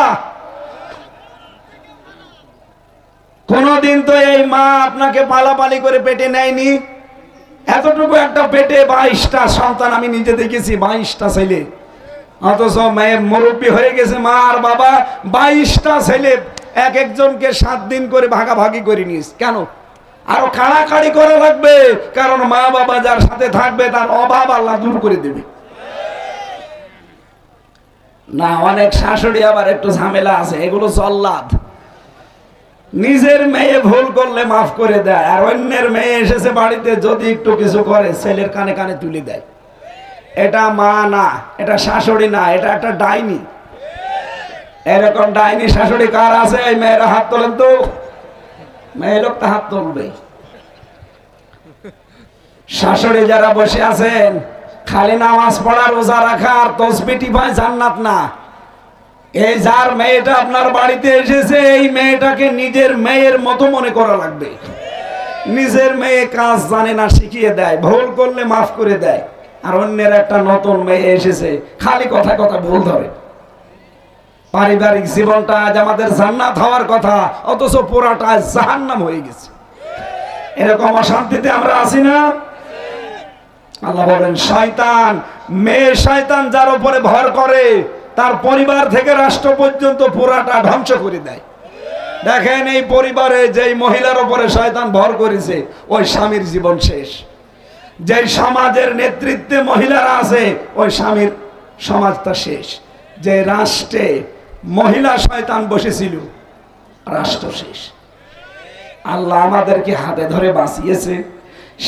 Speaker 1: কোনদিন তো এই মা আপনাকে পালাপালি করে পেটে নেয়নি। এতটুকু একটা পেটে 22টা সন্তান আমি নিজে দেখেছি, 22টা ছেলে, অথচ মেয়ের মুরব্বী হয়ে গেছে মা আর বাবা, 22টা ছেলে এক একজনকে 7 দিন করে ভাগাভাগি করে নিস। কেন? আরো কাড়াকাড়ি করা লাগবে, কারণ মা বাবা যার সাথে থাকবে তার অভাব আল্লাহ দূর করে দেবে। না, অনেক শাশুড়ি আবার একটু ঝামেলা আছে, এগুলো জল্লাদ। নিজের মেয়ে ভুল করলে মাফ করে দেয়, আর অন্যের মেয়ে এসেছে বাড়িতে যদি একটু কিছু করে ছেলের কানে কানে তুলে দেয়। এটা মা না, এটা শাশুড়ি না, এটা একটা ডাইনি। এরকম ডাইনি শাশুড়ি কার আছে? এই মেয়েরা হাত তোলেন তো। মেয়ে লোকটা হাত তুলবে। শাশুড়ি যারা বসে আছেন, খালি নামাজ পড়া, রোজা রাখা আর তসবিহ টিপায় জান্নাত না। এই যার মেয়েটা আপনার বাড়িতে এসেছে, এই মেয়েটাকে নিজের মেয়ের মতো মনে করা লাগবে। নিজের মেয়ে কাজ জানে না, শিখিয়ে দেয়, ভুল করলে মাফ করে দেয়। আর অন্যের একটা নতুন মেয়ে এসেছে, খালি কথা কথা ভুল ধরে। পারিবারিক জীবনটা আজ আমাদের জান্নাত হওয়ার কথা, অথচ পুরাটা জাহান্নাম হয়ে গেছে। এরকম অশান্তিতে আমরা আছি না? আল্লাহ বলেন, শয়তান, মেয়ে শয়তান যার উপরে ভর করে তার পরিবার থেকে রাষ্ট্র পর্যন্ত পুরাটা ধ্বংস করে দেয়। দেখেন, এই পরিবারে যেই মহিলার উপরে শয়তান ভর করেছে, ওই স্বামীর জীবন শেষ। যেই সমাজের নেতৃত্বে মহিলারা আছে, ওই স্বামীর সমাজটা শেষ। যে রাষ্ট্রে মহিলা শয়তান বসেছিল, রাষ্ট্র শেষ। আল্লাহ আমাদেরকে হাতে ধরে বাঁচিয়েছে।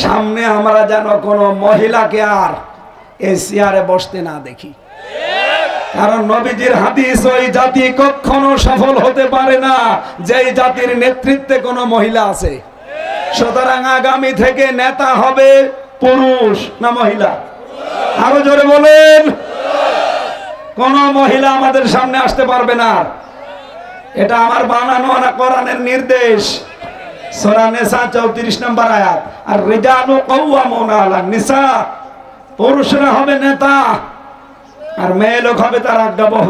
Speaker 1: সামনে আমরা যেন কোনো মহিলাকে আর এই চেয়ারে বসতে না দেখি। কারণ নবীজির হাদিস, ওই জাতি কখনো সফল হতে পারে না যেই জাতির নেতৃত্বে কোনো মহিলা আছে। সুতরাং আগামী থেকে নেতা হবে পুরুষ না মহিলা? আরো জোরে বলেন। কোন মহিলা আমাদের সামনে আসতে পারবে না। এটা আমার বানানো না, কোরআনের নির্দেশ। সূরা নিসা 34 নম্বর আয়াত। আর রিজালু কাওয়ামুনা আলান নিসা, পুরুষরা হবে নেতা আর মেয়ে লোক হবে তার আজ্ঞাবহ।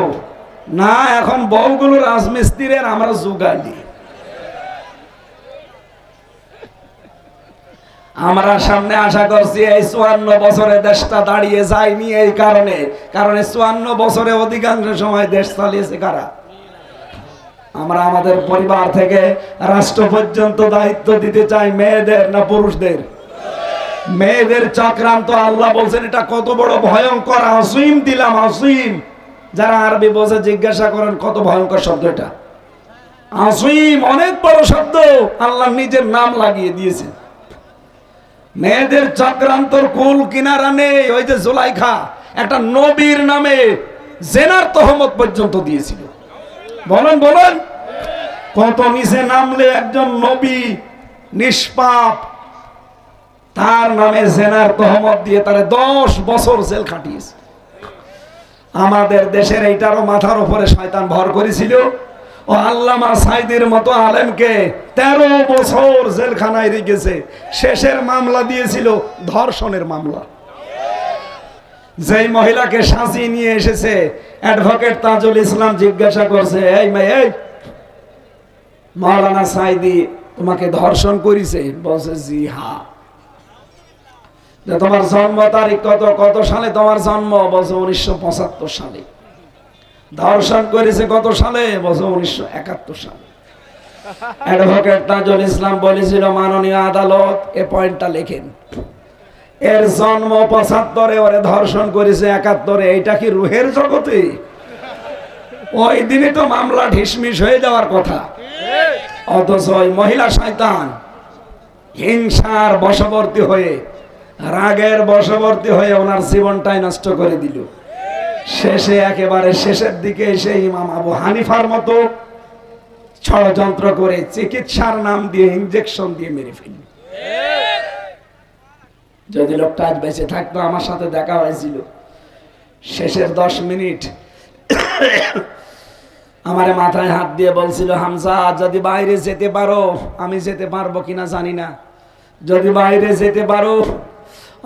Speaker 1: না, এখন বউগুলো রাজমিস্ত্রির আমরা জোগালি। আমরা সামনে আশা করছি এই 54 বছরে দেশটা দাঁড়িয়ে যায়নি এই কারণে, কারণ 54 বছরে অধিকাংশ সময় দেশ চালিয়েছে কারা? আমরা আমাদের পরিবার থেকে রাষ্ট্র পর্যন্ত দায়িত্ব দিতে চাই মেয়েদের না পুরুষদের? মেয়েদের চক্রান্ত, আল্লাহ বলছেন এটা কত বড় ভয়ঙ্কর। আসিম দিলাম, আসিম। যারা আরবি বোঝে জিজ্ঞাসা করেন কত ভয়ঙ্কর শব্দ এটা। আসিম অনেক বড় শব্দ, আল্লাহ নিজের নাম লাগিয়ে দিয়েছেন। মেয়েদের চক্রান্তর কুল কিনারা নেই। ওই যে জুলাইখা একটা নবীর নামে জেনার তহমত পর্যন্ত দিয়েছিল। বলেন বলেন, কত নিচে নামলে একজন নবী নিষ্পাপ, তার নামে জেনার তহমত দিয়ে তারে 10 বছর জেল খাটিয়েছে। আমাদের দেশের এইটারও মাথার উপরে শয়তান ভর করেছিল। ও আল্লামা সাইদির মতো আলেমকে 13 বছর জেলখানায় রেখেছে। শেষের মামলা দিয়েছিল ধর্ষণের মামলা। যেই মহিলাকে সাজিয়ে নিয়ে এসেছে, অ্যাডভোকেট তাজুল ইসলাম জিজ্ঞাসা করছে, এই মেয়ে, এই মাওলানা সাইদি তোমাকে ধর্ষণ করেছে? বলছে জি হ্যাঁ। তোমার জন্ম তারিখ কত, কত সালে তোমার জন্ম? বলছে 1975 সালে। ধর্ষণ করেছে কত সালে? বলছে 1971 সালে। অ্যাডভোকেট তাজুল ইসলাম বলেছিল, মাননীয় আদালত এ পয়েন্টটা লেখেন, এর জন্ম 75-এ, ওরে ধর্ষণ করেছে 71-এ। এইটা কি রুহের জগতে? ওই দিনে তো মামলা ঢিসমিস হয়ে যাওয়ার কথা। অথচ ওই মহিলা শয়তান হিংসার বশবর্তী হয়ে, রাগের বশবর্তী হয়ে ওনার জীবনটাই নষ্ট করে দিল। শেষে একেবারে শেষের দিকে এসে ইমাম আবু হানিফার মতো ষড়যন্ত্র করে চিকিৎসার নাম দিয়ে ইনজেকশন দিয়ে মেরে ফেলল। যদি লোকটা আজ বেঁচে থাকতো, আমার সাথে দেখা হয়েছিল, শেষের 10 মিনিট আমার মাথায় হাত দিয়ে বলছিল, হামজা যদি বাইরে যেতে পারো, আমি যেতে পারবো কিনা জানি না, যদি বাইরে যেতে পারো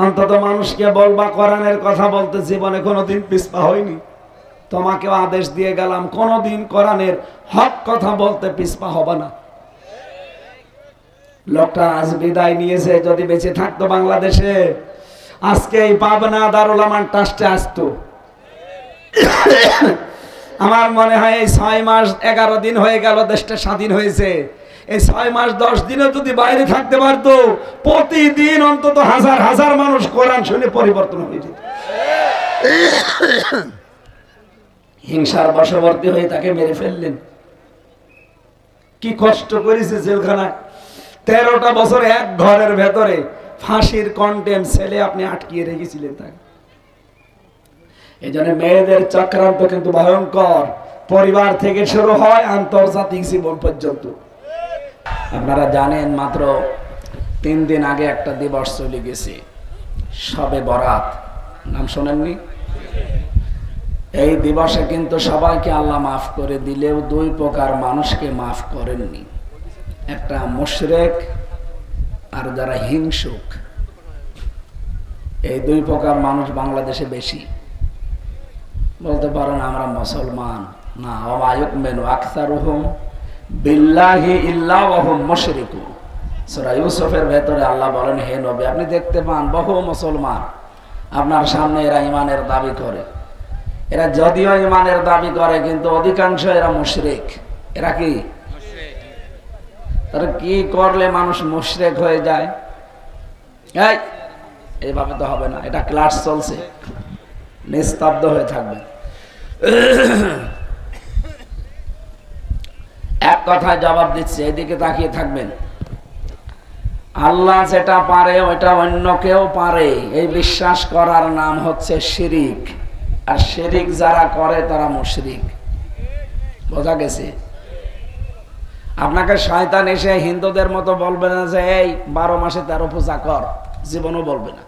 Speaker 1: অন্তত মানুষকে বলবা কোরআনের কথা বলতে জীবনে কোনোদিন পিছপা হয়নি। তোমাকেও আদেশ দিয়ে গেলাম, কোনোদিন কোরআনের হক কথা বলতে পিছপা হবে না। লোকটা আজ বিদায় নিয়েছে, যদি বেঁচে থাকতো বাংলাদেশে আজকে এই পাবনা দারুল আমান ট্রাস্টে আসতো। আমার মনে হয় এই 6 মাস 11 দিন হয়ে গেল দেশটা স্বাধীন হয়েছে, এই 6 মাস 10 দিনে যদি বাইরে থাকতে পারতো, প্রতিদিন অন্তত হাজার হাজার মানুষ কোরআন শুনে পরিবর্তন হয়ে যেত। হিংসার বশবর্তী হয়ে তাকে মেরে ফেললেন। কি কষ্ট করেছে জেলখানায়, 13টা বছর এক ঘরের ভেতরে ফাঁসির কন্টেম ছেলে আপনি আটকিয়ে রেখেছিলেন তাকে। এই জন্য মেয়েদের চক্রান্ত কিন্তু ভয়ঙ্কর, পরিবার থেকে শুরু হয় আন্তর্জাতিক জীবন পর্যন্ত। আপনারা জানেন, মাত্র 3 দিন আগে একটা দিবস চলে গেছে, শবে বরাত, নাম শোনেননি? এই দিবসে কিন্তু সবাইকে আল্লাহ মাফ করে দিলেও 2 প্রকার মানুষকে মাফ করেননি। একটা মুশরিক আর যারা হিংসুক, এই দুই প্রকার মানুষ বাংলাদেশে বেশি। বলতে পারেন আমরা মুসলমান না, ওয়া ইউমিনু আকসারুহুম বিল্লাহি ইল্লা ওয়া হুম মুশরিকুন। সূরা ইউসুফের ভেতরে আল্লাহ বলেন, হে নবী আপনি দেখতে পান বহু মুসলমান আপনার সামনে এরা ঈমানের দাবি করে। এরা যদিও ঈমানের দাবি করে কিন্তু অধিকাংশ এরা মুশরিক। এরা কি তারা কি করলে মানুষ মুশরিক হয়ে যায়? এইভাবে তো হবে না, এটা ক্লাস চলছে, নিস্তব্ধ হয়ে থাকবে। এক কথায় জবাব দিচ্ছে, এদিকে তাকিয়ে থাকবেন। আল্লাহ যেটা পারে ওইটা অন্য কেউ পারে, এই বিশ্বাস করার নাম হচ্ছে শিরিক। আর শিরিক যারা করে তারা মুশরিক। বোঝা গেছে? আপনাকে শয়তান এসে হিন্দুদের মতো বলবে না যে এই 12 মাসে 13 পূজা কর, জীবনও বলবে না।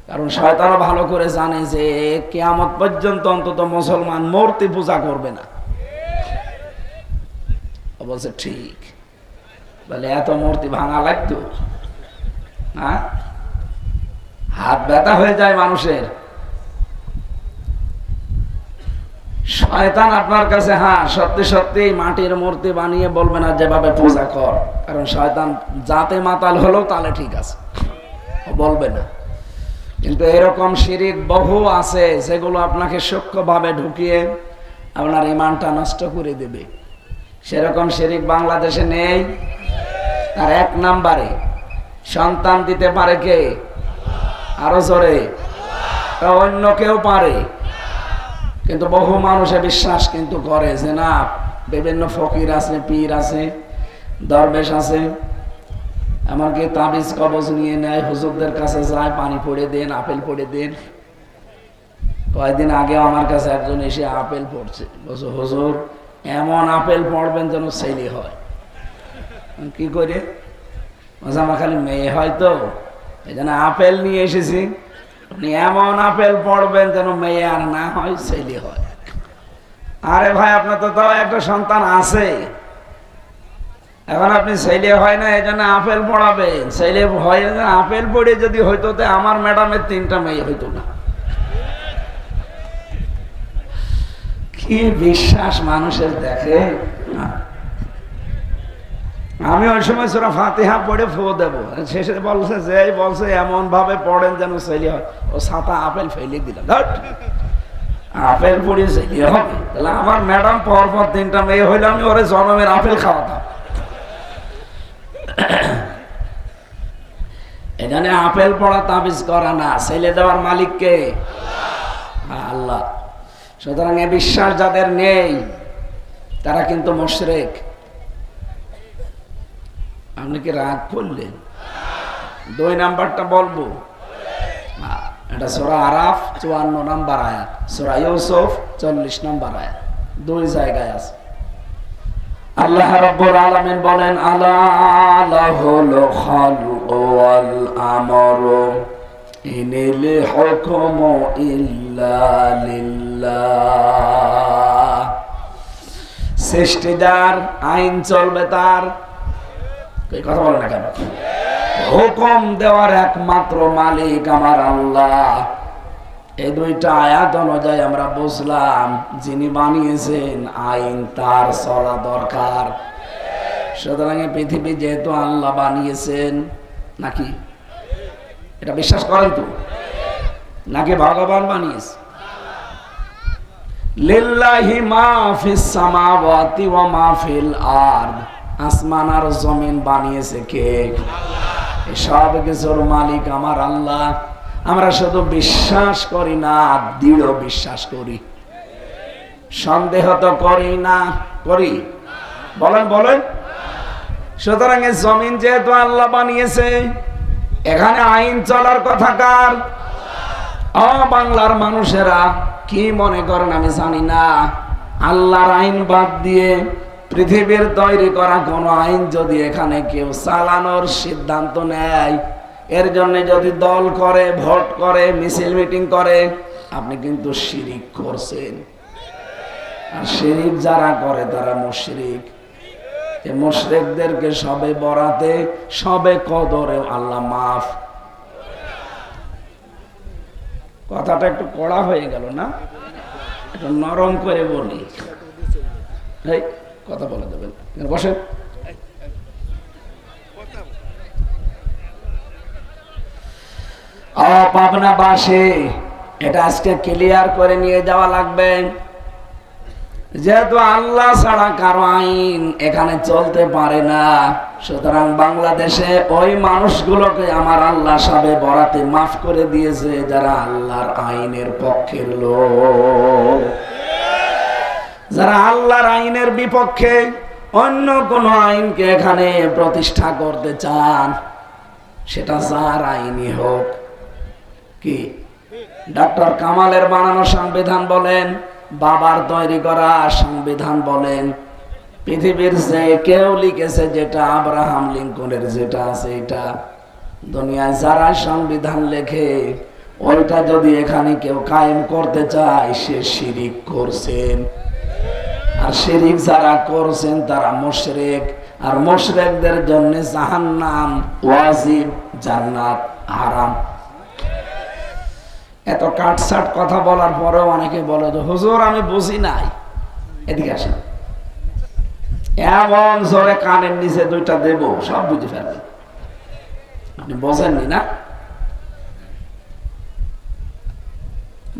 Speaker 1: কারণ শয়তানও ভালো করে জানে যে কিয়ামত পর্যন্ত অন্তত মুসলমান মূর্তি পূজা করবে না। বলছে ঠিক, বলে এত মূর্তি ভাঙা লাগতো? হ্যাঁ, হাত ব্যথা হয়ে যায় মানুষের। শয়তান আপনার কাছে হ্যাঁ সত্যি সত্যি মাটির মূর্তি বানিয়ে বলবে না যেভাবে পূজা কর, কারণ শয়তান যাতে মাতাল হলেও তাহলে ঠিক আছে, বলবে না। কিন্তু এরকম শিরিক বহু আছে যেগুলো আপনাকে সূক্ষ্মভাবে ঢুকিয়ে আপনার ঈমানটা নষ্ট করে দেবে। সেরকম শিরিক বাংলাদেশে নেই। তার এক নাম্বারে সন্তান দিতে পারে কে? আরো জোরে। অন্য কেউ পারে, কিন্তু বহু মানুষে বিশ্বাস কিন্তু করে যে না, বিভিন্ন ফকির আছে, পীর আছে, দরবেশ আছে, এমনকি তাবিজ কবজ নিয়ে নেয়, হুজুরদের কাছে যায়, পানি পড়ে দেন, আপেল পড়ে দেন। কয়েকদিন আগে আমার কাছে একজন এসে আপেল পড়ছে, বলছে হুজুর এমন আপেল পড়বেন যেন ছেলে হয়। কি করে? আমার খালি মেয়ে হয় তো এই জন্য আপেল নিয়ে এসেছি, এমন আপেল পড়বেন যেন মেয়ে আর না হয়, ছেলে হয়। আরে ভাই আপনার তো তাও একটা সন্তান আছে, এখন আপনি ছেলে হয় না এই জন্য আপেল পড়াবেন। ছেলে হয় না, আপেল পড়ে যদি হইতো তো আমার ম্যাডামের 3টা মেয়ে হইতো না। কি বিশ্বাস মানুষের দেখে। আমি ওই সময় সূরা ফাতিহা পড়ে ফু দেব, শেষে বলছে যে বলছে এমন ভাবে পড়েন যেন ছেলে হয়, ও ছাতা আপেল ফেলে দিলাম, আপেল পড়ে ছেলে হবে। তাহলে আমার ম্যাডাম পরপর 3টা মেয়ে হইলে আমি ওরে জন্মের আপেল খাওয়াতাম। এখানে আপেল পড়া তাবিজ করা না, ছেলে দেওয়ার মালিক কে? আল্লাহ। সুতরাং এ বিশ্বাস যাদের নেই তারা কিন্তু মুশরিক। আপনি কি রাগ করলেন? 2 নাম্বারটা বলবো, এটা সূরা আরাফ 54 নম্বর আয়াত, সূরা ইউসুফ 40 নম্বর আয়াত, 2 জায়গায় আছে। আল্লাহ রাব্বুল আলামিন বলেন, আলা লাহুল খালকু ওয়াল আমরু ইনিল হুকমু ইল্লা লিল্লাহ। সৃষ্টিদার, আইন চলবে তার। এই কথা বলে না কেন? হুকুম দেওয়ার একমাত্র মালিক আমার আল্লাহ। এই 2টা আয়াত অনুযায়ী আমরা বুঝলাম যিনি বানিয়েছেন আইন তার চলা দরকার। সুতরাং এই পৃথিবী যেহেতু আল্লাহ বানিয়েছেন, নাকি এটা বিশ্বাস করেন তো? নাকি ভগবান বানিয়েছে? লিল্লাহি মা ফিস সামাওয়াতি ওয়া মা ফিল আরদ। আসমান আর জমিন বানিয়েছে কে? আল্লাহ। সব কিছুর মালিক আমার আল্লাহ। আমরা শুধু বিশ্বাস করি না, দৃঢ় বিশ্বাস করি, সন্দেহ তো করি না। করি? বলেন বলেন। সুতরাং এই জমিন যেহেতু আল্লাহ বানিয়েছে, এখানে আইন চলার কথা কার? বাংলার মানুষেরা কি মনে করেন আমি জানি না, আল্লাহর আইন বাদ দিয়ে পৃথিবীর তৈরি করা কোন আইন যদি এখানে কেউ চালানোর সিদ্ধান্ত নেয়, এর জন্য যদি দল করে, ভোট করে, মিছিল মিটিং করে, আপনি কিন্তু শিরিক করছেন। আর শিরিক যারা করে তারা মুশরিক। মুশরিকদেরকে সবে বরাতে সবে কদরে আল্লাহ মাফ। কথাটা একটু কড়া হয়ে গেল না? একটু নরম করে বলি। এই কথা বলে দেবেন, বসেন। পাবনাবাসী, এটা আজকে ক্লিয়ার করে নিয়ে যাওয়া লাগবে। যেহেতু আল্লাহ ছাড়া কারো আইন এখানে চলতে পারে না, সুতরাং বাংলাদেশে ওই মানুষগুলোকে আমার আল্লাহ সবে বরাতে মাফ করে দিয়েছে যারা আল্লাহর আইনের পক্ষের লোক। যারা আল্লাহর আইনের বিপক্ষে অন্য কোন আইনকে এখানে প্রতিষ্ঠা করতে চান, সেটা যার আইনই হোক, কি ডক্টর কামালের বানানো সংবিধান বলেন, বাবার তৈরি করা সংবিধান বলেন, পৃথিবীর যে কেউ লিখেছে যেটা, আব্রাহাম লিঙ্কনের যেটা আছে, এটা দুনিয়ায় যারা সংবিধান লেখে ওইটা যদি এখানে কেউ কায়েম করতে চায়, সে শিরিক করছেন। আর শিরিক যারা করছেন তারা মুশরিক, আর মুশরিকদের জন্য জাহান্নাম ওয়াজিব, জান্নাত হারাম। এত কাটসাট কথা বলার পরেও অনেকে বলে যে হুজুর আমি বুঝি নাই। এদিকে আসেন, এমন জোরে কানের নিচে দুইটা দেব, সব বুঝে ফেলবেন। আপনি বোঝেননি না?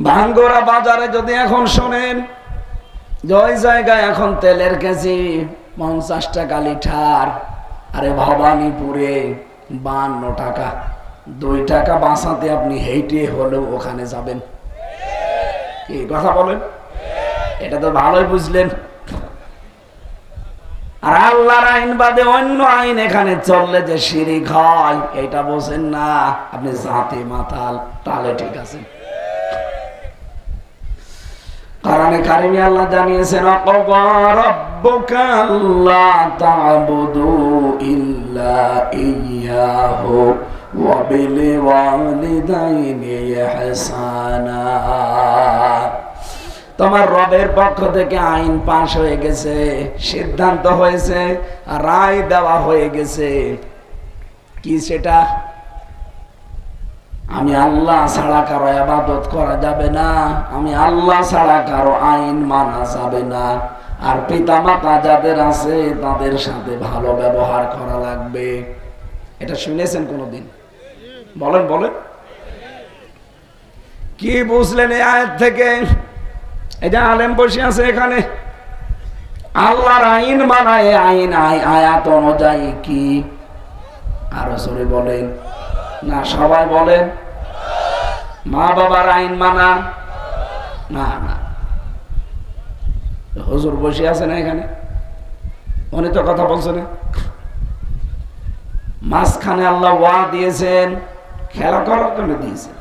Speaker 1: ভাঙ্গরা বাজারে যদি এখন শোনেন যে ওই জায়গায় এখন তেলের কেজি 50 টাকা লিটার, আরে ভবানীপুরে 52 টাকা, 2 টাকা বাঁচাতে আপনি হেঁটে হলেও ওখানে যাবেন। কি কথা বলেন? এটা তো ভালোই বুঝলেন। আর আল্লাহর আইন বাদে অন্য আইন এখানে চললে যে শিরিক হয়, এটা বোঝেন না। আপনি জাতি মাতাল, তাহলে ঠিক আছে। কোরআনে কারিমে আল্লাহ জানিয়েছেন, ওয়াকা রাব্বুকা আল্লা তা'বুদু ইল্লা ইয়্যাহু ওয়া বিল ওয়ালিদাইনি ইহসানা। তোমার রবের পক্ষ থেকে আইন পাশ হয়ে গেছে, সিদ্ধান্ত হয়েছে, রায় দেওয়া হয়ে গেছে। কি সেটা? আমি আল্লাহ ছাড়া কারো ইবাদত করা যাবে না, আমি আল্লাহ ছাড়া কারো আইন মানা যাবে না, আর পিতামাতা যাদের আছে তাদের সাথে ভালো ব্যবহার করা লাগবে। এটা শুনেছেন কোনদিন? বলেন বলেন, কি বুঝলেন এই আয়াত থেকে? এই যে আলেম বসে আছে এখানে, আল্লাহর আইন মানায়, আইন আয়াত অনুযায়ী কি? আরো জোরে বলেন না, সবাই বলেন। মা বাবার আইন মানা না, না। হুজুর বসে আছে না এখানে, উনি তো কথা বলছেন। মাঝখানে আল্লাহ ওয়া দিয়েছেন, খেলা করার জন্য দিয়েছেন।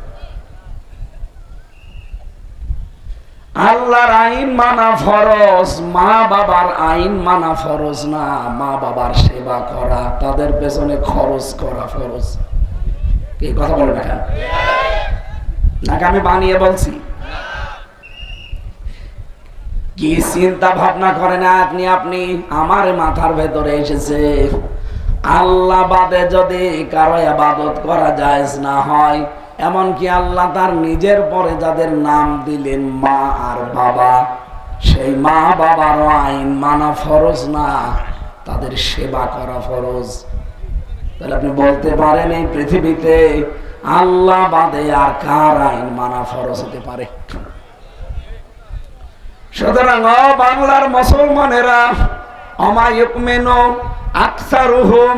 Speaker 1: আল্লাহর আইন মানা ফরজ, মা বাবার আইন মানা ফরজ না। মা বাবার সেবা করা, তাদের পেছনে খরচ করা ফরজ। এই কথা বলে না কেন? নাকি আমি বানিয়ে বলছি? কি চিন্তা ভাবনা করেন আপনি? আমার মাথার ভেতরে এসেছে, আল্লাহ বাদে যদি কারো ইবাদত করা জায়েজ না হয়, এমনকি আল্লাহ তার নিজের পরে যাদের নাম দিলেন মা আর বাবা, সেই মা বাবার আইন মানা ফরজ না, তাদের সেবা করা ফরজ। তাহলে আপনি বলতে পারেন এই পৃথিবীতে আল্লাহ বাদে আর কার আইন মানা ফরজ হতে পারে? সুতরাং বাংলার মুসলমানেরা, আমা ইউমিনু আকসারুহুম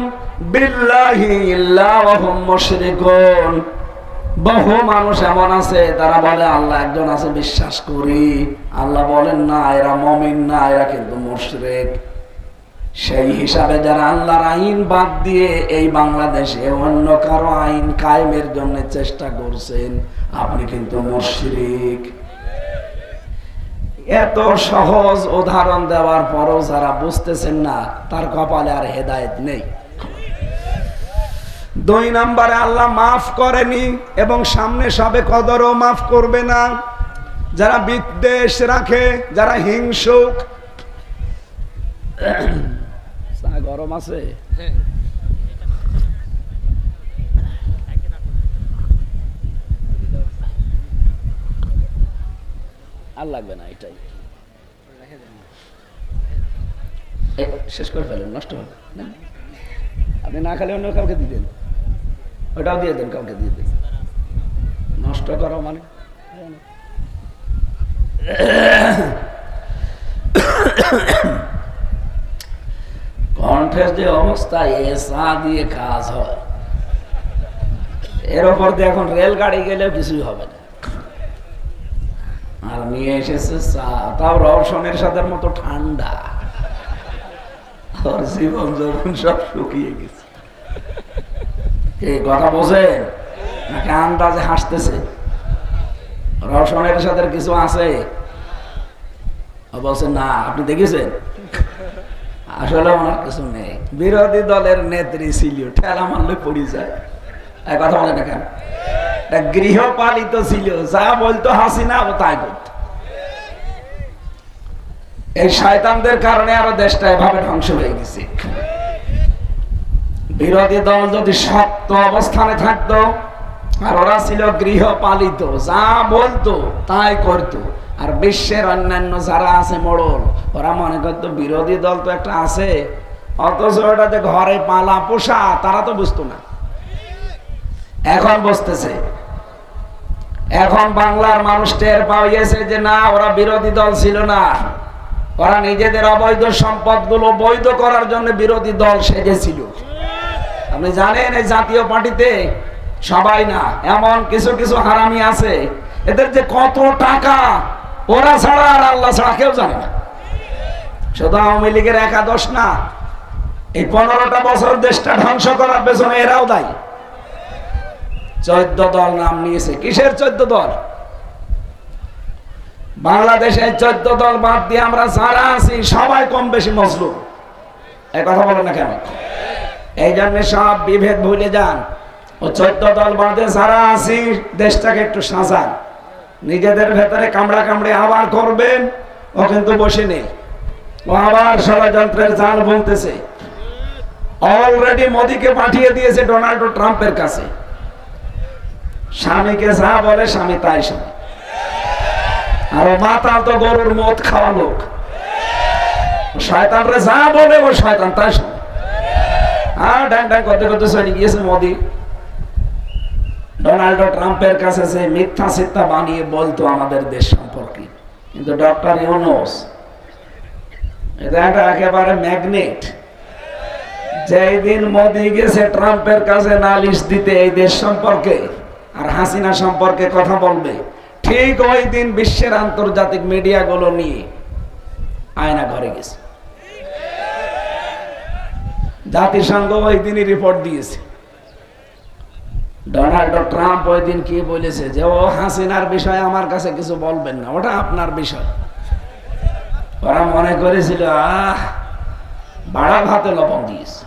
Speaker 1: বিল্লাহি ইল্লা ওয়া হুম মুশরিকুন। বহু মানুষ এমন আছে তারা বলে আল্লাহ একজন আছে, বিশ্বাস করি। আল্লাহ বলেন না, এরা মুমিন না, এরা কিন্তু মুশরিক। সেই হিসাবে যারা আল্লাহর আইন বাদ দিয়ে এই বাংলাদেশে অন্য কারো আইন কায়েমের জন্য চেষ্টা করছেন, আপনি কিন্তু মুশরিক। এত সহজ উদাহরণ দেওয়ার পরও যারা বুঝতেছেন না, তার কপালে আর হেদায়েত নেই। 2 নম্বরে আল্লাহ মাফ করেনি এবং সামনে সবে কদরও মাফ করবে না। যারা বিদ্বেষ রাখে, যারা হিংসুক, গরম আছে? আর লাগবে না, এটাই শেষ করে ফেলেন, নষ্ট হবে না। আপনি না খালে অন্য কাউকে দিয়ে দেন, ওটাও দিয়ে দেন, কাউকে দিয়ে দেন। নষ্ট করো মানে কণ্ঠের যে অবস্থা, এসা দিয়ে কাজ হয়, এর ওপর দিয়ে এখন রেলগাড়ি গেলেও কিছুই হবে না। আর নিয়ে এসেছে চা, তাও রওশনের সাথে মতো ঠান্ডা। ওর জীবন যখন সব শুকিয়ে গেছে। এই কথা বোঝেন নাকি আন্দাজে হাসতেছে? রওশনের সাথে কিছু আছে? বলছেন না, আপনি দেখেছেন? আসলে ওনার কিছু নেই। বিরোধী দলের নেত্রী ছিল, ঠেলা মারলে পড়ে যায়। কথা বলে না কেন? গৃহপালিত ছিল, যা বলতো হাসিনা ও তাই করত। এই শয়তানদের কারণে আরো দেশটা এভাবে ধ্বংস হয়ে গেছে। বিরোধী দল যদি শক্ত অবস্থানে থাকতো, আর ওরা ছিল গৃহপালিত, যা বলতো তাই করতো, আর বিশ্বের অন্যান্য যারা আছে মোড়ল, ওরা মনে করতো বিরোধী দল তো একটা আছে, অথচ ওটা যে ঘরে পালা পোষা, তারা তো বুঝতো না। এখন বুঝতেছে। এখন বাংলার মানুষ টের পাইয়েছে যে না, ওরা বিরোধী দল ছিল না, ওরা নিজেদের অবৈধ সম্পদগুলো বৈধ করার জন্য বিরোধী দল সেজেছিল। আপনি জানেন এই জাতীয় পার্টিতে সবাই না, এমন কিছু কিছু হারামি আছে, এদের যে কত টাকা ওরা ছাড়া আর আল্লাহ ছাড়া কেউ জানে না। শুধু আওয়ামী লীগের একাদশ না, এই 15টা বছর দেশটা ধ্বংস করার পেছনে এরাও দায়ী। 14 দল নাম নিয়েছে। কিসের 14 দল? বাংলাদেশে 14 দল বাদ দিয়ে আমরা যারা আছি সবাই কম বেশি মজলুম। এই কথা বলেন না কেন? এই জন্য সব বিভেদ ভুলে যান। ও 14 দল বাদে যারা আছি দেশটাকে একটু সাজান। নিজেদের ভেতরে কামড়া কামড়ে আবার করবেন, ও কিন্তু বসে নেই, ও আবার ষড়যন্ত্রের জাল বলতেছে। অলরেডি মোদিকে পাঠিয়ে দিয়েছে ডোনাল্ড ট্রাম্পের কাছে। স্বামীকে যা বলে স্বামী তাই শোনে। আর ও মাতাল তো গরুর মদ খাওয়া লোক, শয়তানরে যা বলে ও শয়তান তাই শোনে। আর ড্যাং ড্যাং করতে করতে চলে গিয়েছে মোদি ডোনাল্ড ট্রাম্পের কাছে, যে মিথ্যা সিদ্ধা বানিয়ে বলতো আমাদের দেশ সম্পর্কে। কিন্তু ডক্টর ইউনূস এটা একটা একেবারে ম্যাগনেট। যেই দিন মোদি গেছে ট্রাম্পের কাছে নালিশ দিতে এই দেশ সম্পর্কে আর হাসিনা সম্পর্কে কথা বলবে, ঠিক ওই দিন বিশ্বের আন্তর্জাতিক মিডিয়াগুলো নিয়ে আয়না ঘরে গেছে। জাতিসংঘ ওই দিনই রিপোর্ট দিয়েছে। ডোনাল্ড ট্রাম্প ওই দিন কি বলেছে যে ও হাসিনার বিষয়ে আমার কাছে কিছু বলবেন না, ওটা আপনার বিষয়। ওরা মনে করেছিল বাড়া ভাতে লবণ দিয়েছে।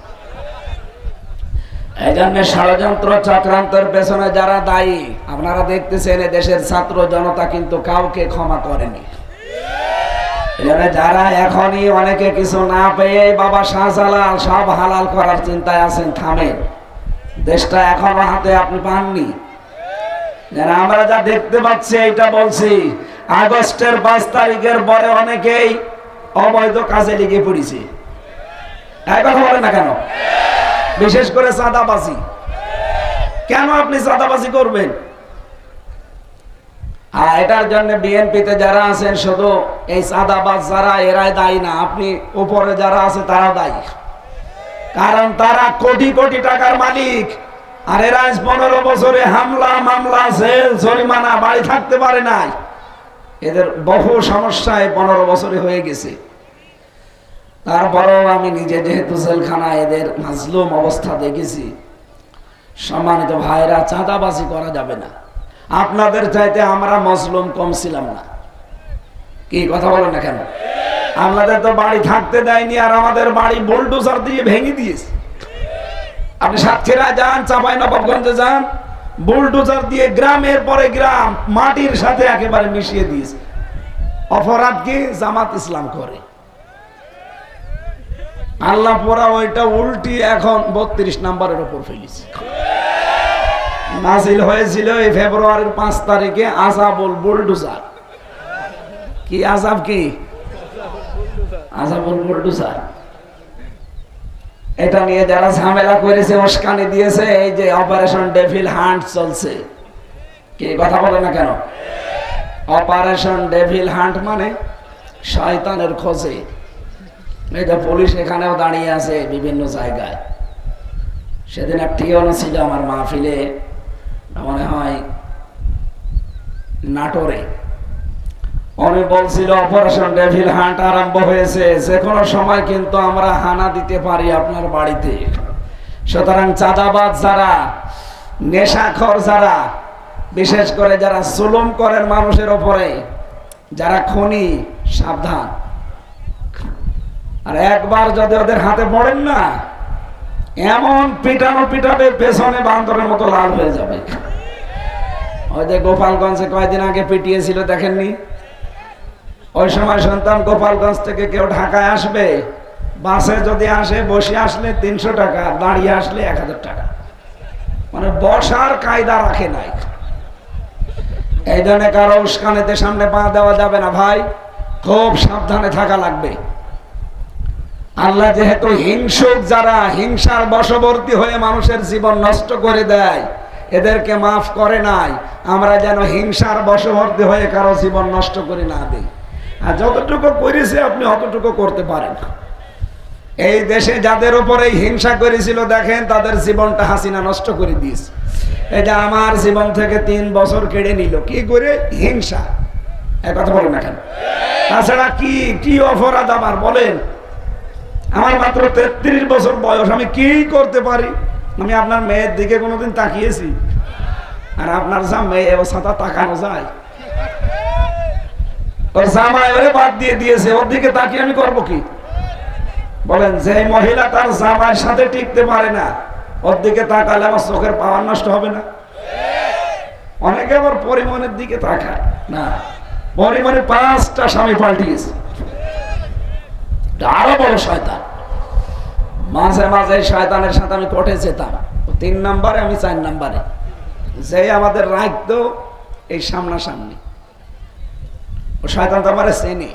Speaker 1: এই জন্য ষড়যন্ত্র চক্রান্তের পেছনে যারা দায়ী, আপনারা দেখতেছেন দেশের ছাত্র জনতা কিন্তু কাউকে ক্ষমা করেনি। যারা এখনই অনেকে কিছু না পেয়ে বাবা শাহজালাল সব হালাল করার চিন্তায় আছেন, থামেন। দেশটা এখনো হাতে আপনি পাননি। আমরা যা দেখতে পাচ্ছি এইটা বলছি, আগস্টের 5 তারিখের পরে অনেকেই অবৈধ কাজে লেগে পড়েছে। কথা বলেন না কেন? বিশেষ করে চাঁদাবাজি। কেন আপনি চাঁদাবাজি করবেন? আর এটার জন্য বিএনপিতে যারা আছেন শুধু এই চাঁদাবাজ যারা, এরাই দায়ী না, আপনি উপরে যারা আছে তারাও দায়ী। কারণ তারা কোটি কোটি টাকার মালিক, আর এরা 15 বছরে হামলা মামলা জেল জরিমানা, বাড়ি থাকতে পারে নাই। এদের বহু সমস্যায় 15 বছরে হয়ে গেছে। তারপরেও আমি নিজে যেহেতু জেলখানায় এদের মাজলুম অবস্থা দেখেছি। সম্মানিত ভাইরা, চাঁদাবাজি করা যাবে না। আপনাদের চাইতে আমরা মজলুম কম ছিলাম না। কি কথা বলেন না কেন? আমাদের তো বাড়ি থাকতে দেয়নি, আর আমাদের বাড়ি বুলডোজার দিয়ে ভেঙে দিয়েছে। আপনি সাতক্ষীরা যান, চাঁপাইনবাবগঞ্জে যান, বুলডোজার দিয়ে গ্রামের পরে গ্রাম মাটির সাথে একেবারে মিশিয়ে দিয়েছে। অপরাধ কি? জামাত ইসলাম করে। আল্লাহ পোড়া ওইটা উল্টি এখন 32 নম্বরের উপর ফেলিস। নাজিল হয়েছিল এই ফেব্রুয়ারির 5 তারিখে আযাবুল বুলডোজার। কি আযাব? কি আযাবুল বুলডোজার? এটা নিয়ে যারা ঝামেলা করেছে, উস্কানি দিয়েছে, এই যে অপারেশন ডেভিল হান্ট চলছে, কি কথা বলে না কেন? অপারেশন ডেভিল হান্ট মানে শয়তানের খোঁজে। এই যে পুলিশ এখানেও দাঁড়িয়ে আছে বিভিন্ন জায়গায়। সেদিন একটি ছিল আমার মাহফিলে, মনে হয় নাটোরে। উনি বলছিল অপারেশন ডেভিল হান্ট আরম্ভ হয়েছে, যে কোনো সময় কিন্তু আমরা হানা দিতে পারি আপনার বাড়িতে। সুতরাং চাঁদাবাজ যারা, নেশাখোর যারা, বিশেষ করে যারা জুলুম করেন মানুষের উপরে, যারা খুনি, সাবধান। আর একবার যদি ওদের হাতে পড়েন না, এমন পিটানো পিটাবে পেছনে বান্দরের মতো লাল হয়ে যাবে। ওই যে গোপালগঞ্জে কয়েকদিন আগে পিটিয়েছিল, দেখেননি? ওই সময় শুনতাম গোপালগঞ্জ থেকে কেউ ঢাকায় আসবে, বাসে যদি আসে, বসে আসলে 300 টাকা, দাঁড়িয়ে আসলে 1000 টাকা। মানে বসার কায়দা রাখে নাই। এই জন্য কারো উস্কানিতে সামনে পা দেওয়া যাবে না ভাই, খুব সাবধানে থাকা লাগবে। আল্লাহ যেহেতু হিংসুক, যারা হিংসার বশবর্তী হয়ে মানুষের জীবন নষ্ট করে দেয়, এদেরকে মাফ করে নাই। আমরা যেন হিংসার বশবর্তী হয়ে কারো জীবন নষ্ট করে না দিই। আর যতটুকু করেছে আপনি অতটুকু করতে পারেন। এই দেশে যাদের উপরে হিংসা করেছিল, দেখেন তাদের জীবনটা হাসিনা নষ্ট করে দিয়েছে। এই যে আমার জীবন থেকে 3 বছর কেড়ে নিল, কি করে? হিংসা। এক কথা বলেন না কেন? তাছাড়া কি কি অপরাধ আমার বলেন? আমার মাত্র 33 বছর বয়স, আমি কি করতে পারি? আমি আপনার মেয়ের দিকে কোনোদিন তাকিয়েছি? আর আপনার যা মেয়ে সাথে তাকানো যায়? ওর জামাই ওরে বাদ দিয়ে দিয়েছে, ওর দিকে তাকিয়ে আমি করবো কি? বলেন, যে মহিলা তার জামাইয়ের সাথে টিকতে পারে না, ওর দিকে তাকালে আমার চোখের পাওয়ার নষ্ট হবে না? অনেকে আবার পরিমণের দিকে তাকায় না, পরিমণে 5টা স্বামী পাল্টিয়েছে, আরো বড় শয়তান। মাঝে মাঝে শয়তানের সাথে আমি কোর্টে যেতাম, 3 নম্বরে, আমি 4 নম্বরে। যে আমাদের রাখতো এই সামনাসামনি, ও শয়তান তো আমার চেনে,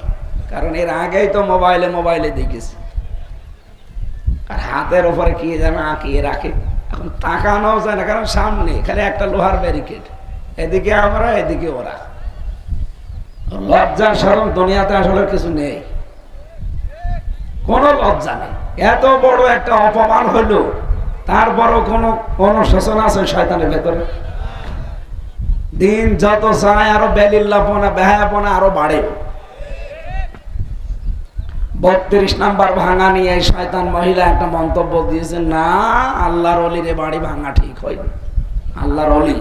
Speaker 1: কারণ এর আগেই তো মোবাইলে দেখেছি। আর হাতের উপরে কি যেন আঁকিয়ে রাখে, এখন তাকানো যায় না, কারণ সামনে খালি একটা লোহার ব্যারিকেড, এদিকে আমরা, এদিকে ওরা। লজ্জা শরম দুনিয়াতে আসলে কিছু নেই, কোনো লজ্জা নেই। এত বড় একটা অপমান হলো, তারপরও কোনো শোষণ আছে শয়তানের ভেতরে? দিন যত যায় আরো বেলিল্লাপনা, বেহায়াপনা আরো বাড়ে। 32 নাম্বার ভাঙা নিয়ে শয়তান মহিলা একটা মন্তব্য দিয়েছে, না আল্লাহর ওলির বাড়ি ভাঙা ঠিক হয়নি। আল্লাহর ওলি,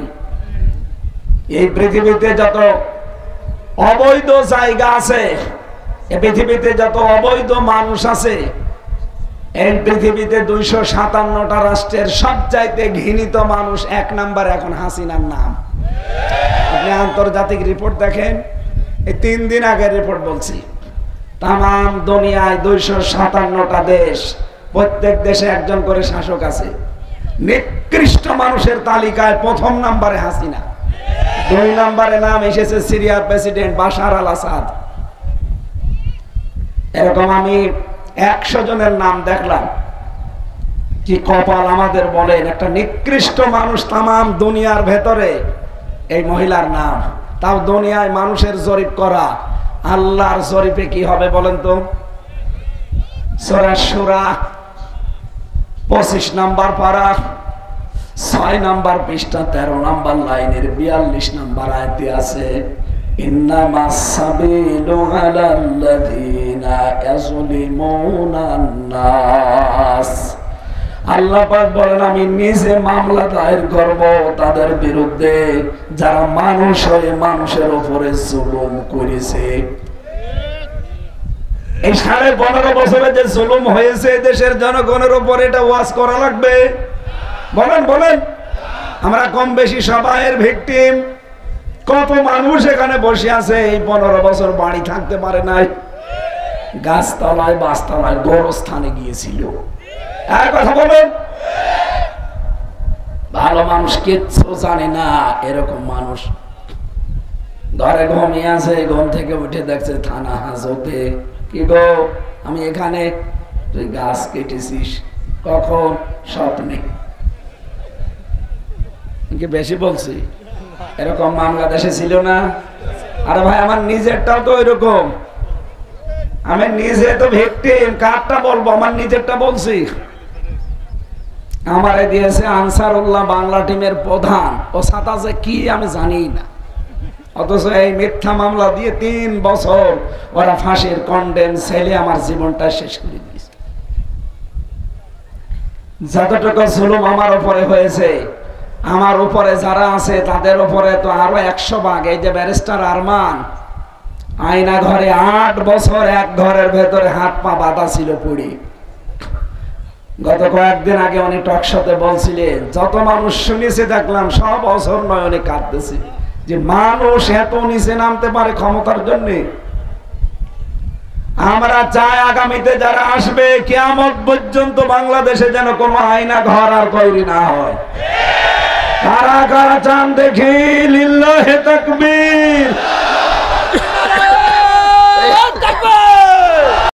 Speaker 1: এই পৃথিবীতে যত অবৈধ জায়গা আছে, এই পৃথিবীতে যত অবৈধ মানুষ আছে, এই পৃথিবীতে 257টা রাষ্ট্রের সবচাইতে ঘৃণিত মানুষ 1 নাম্বার এখন হাসিনার নাম। আপনি আন্তর্জাতিক রিপোর্ট দেখেন, এই 3 দিন আগের রিপোর্ট বলছি, তাম দুনিয়ায় 257টা দেশ, প্রত্যেক দেশে একজন করে শাসক আছে। নিকৃষ্ট মানুষের তালিকায় 1ম নাম্বারে হাসিনা, 2 নম্বরে নাম এসেছে সিরিয়ার প্রেসিডেন্ট বাশার আল আসাদ। এরকম আমি 100 জনের নাম দেখলাম। কি কপাল আমাদের বলেন, একটা নিকৃষ্ট মানুষ তাম দুনিয়ার ভেতরে, এই মহিলার নাম। তাও দুনিয়ায় মানুষের জরিপ করা, আল্লাহর জরিপে কি হবে বলেন তো? সূরা সূরা 25 নাম্বার পারা, 6 নাম্বার পৃষ্ঠা, 13 নাম্বার লাইনের 42 নাম্বার আয়াতে আছে, ইন্নামাস সাবিলু আলাল্লাযিনা ইয়াজলিমুনান নাস। আল্লাহ পাক বলেন, আমি নিজে মামলা দায়ের করব তাদের বিরুদ্ধে যারা মানুষ হয়ে মানুষের উপরে জুলুম করেছে। এই 15.5 বছরে যে জুলুম হয়েছে দেশের জনগণের উপর, এটা ওয়াজ করা লাগবে? বলেন বলেন। আমরা কম বেশি সবাই এর ভিকটিম। কত মানুষ এখানে বসে আছে এই 15 বছর বাড়ি থাকতে পারে নাই, গাছতলায় বাসতলায় গোরস্থানে গিয়েছিল। আর কথা বলেন, ভালো মানুষ কিচ্ছু জানে না, এরকম মানুষ ঘরে ঘুমিয়ে আছে, ঘুম থেকে উঠে দেখছে থানা হাজতে, কি গো আমি এখানে, তুই গাছ কেটেছিস কখন? স্বপ্নে। কি বেশি বলছি? এরকম বাংলাদেশে ছিল না? আরে ভাই আমার নিজেরটাও তো এরকম, আমি নিজে তো ভিকটিম, কারটা বলবো, আমার নিজেরটা বলছি। আমারে দিয়েছে আনসারুল্লাহ বাংলা টিমের প্রধান, ও সাথে যে কি আমি জানি না, অথচ এই মিথ্যা মামলা দিয়ে 3 বছর ওরা ফাঁসির কন্ডেম ছেলে আমার জীবনটা শেষ করে দিয়েছে। যতটুকু জুলুম আমার উপরে হয়েছে, আমার উপরে যারা আছে তাদের উপরে তো আরো 100 ভাগ। এই যে ব্যারিস্টার আরমান, আয়না ঘরে 8 বছর এক ঘরের ভেতরে হাত পা বাঁধা ছিল পুড়ি। গত কয়েকদিন আগে উনি টকশোতে বলছিলেন, যত মানুষ শুনেছে দেখলাম সব বছর নয়নে কাঁদতেছে যে মানুষ এত নিচে নামতে পারে ক্ষমতার জন্য। আমরা চাই আগামীতে যারা আসবে কিয়ামত পর্যন্ত বাংলাদেশে যেন কোনো আয়না ঘর আর তৈরি না হয়। কারা কারা চান দেখি, লিল্লাহে তাকবীর।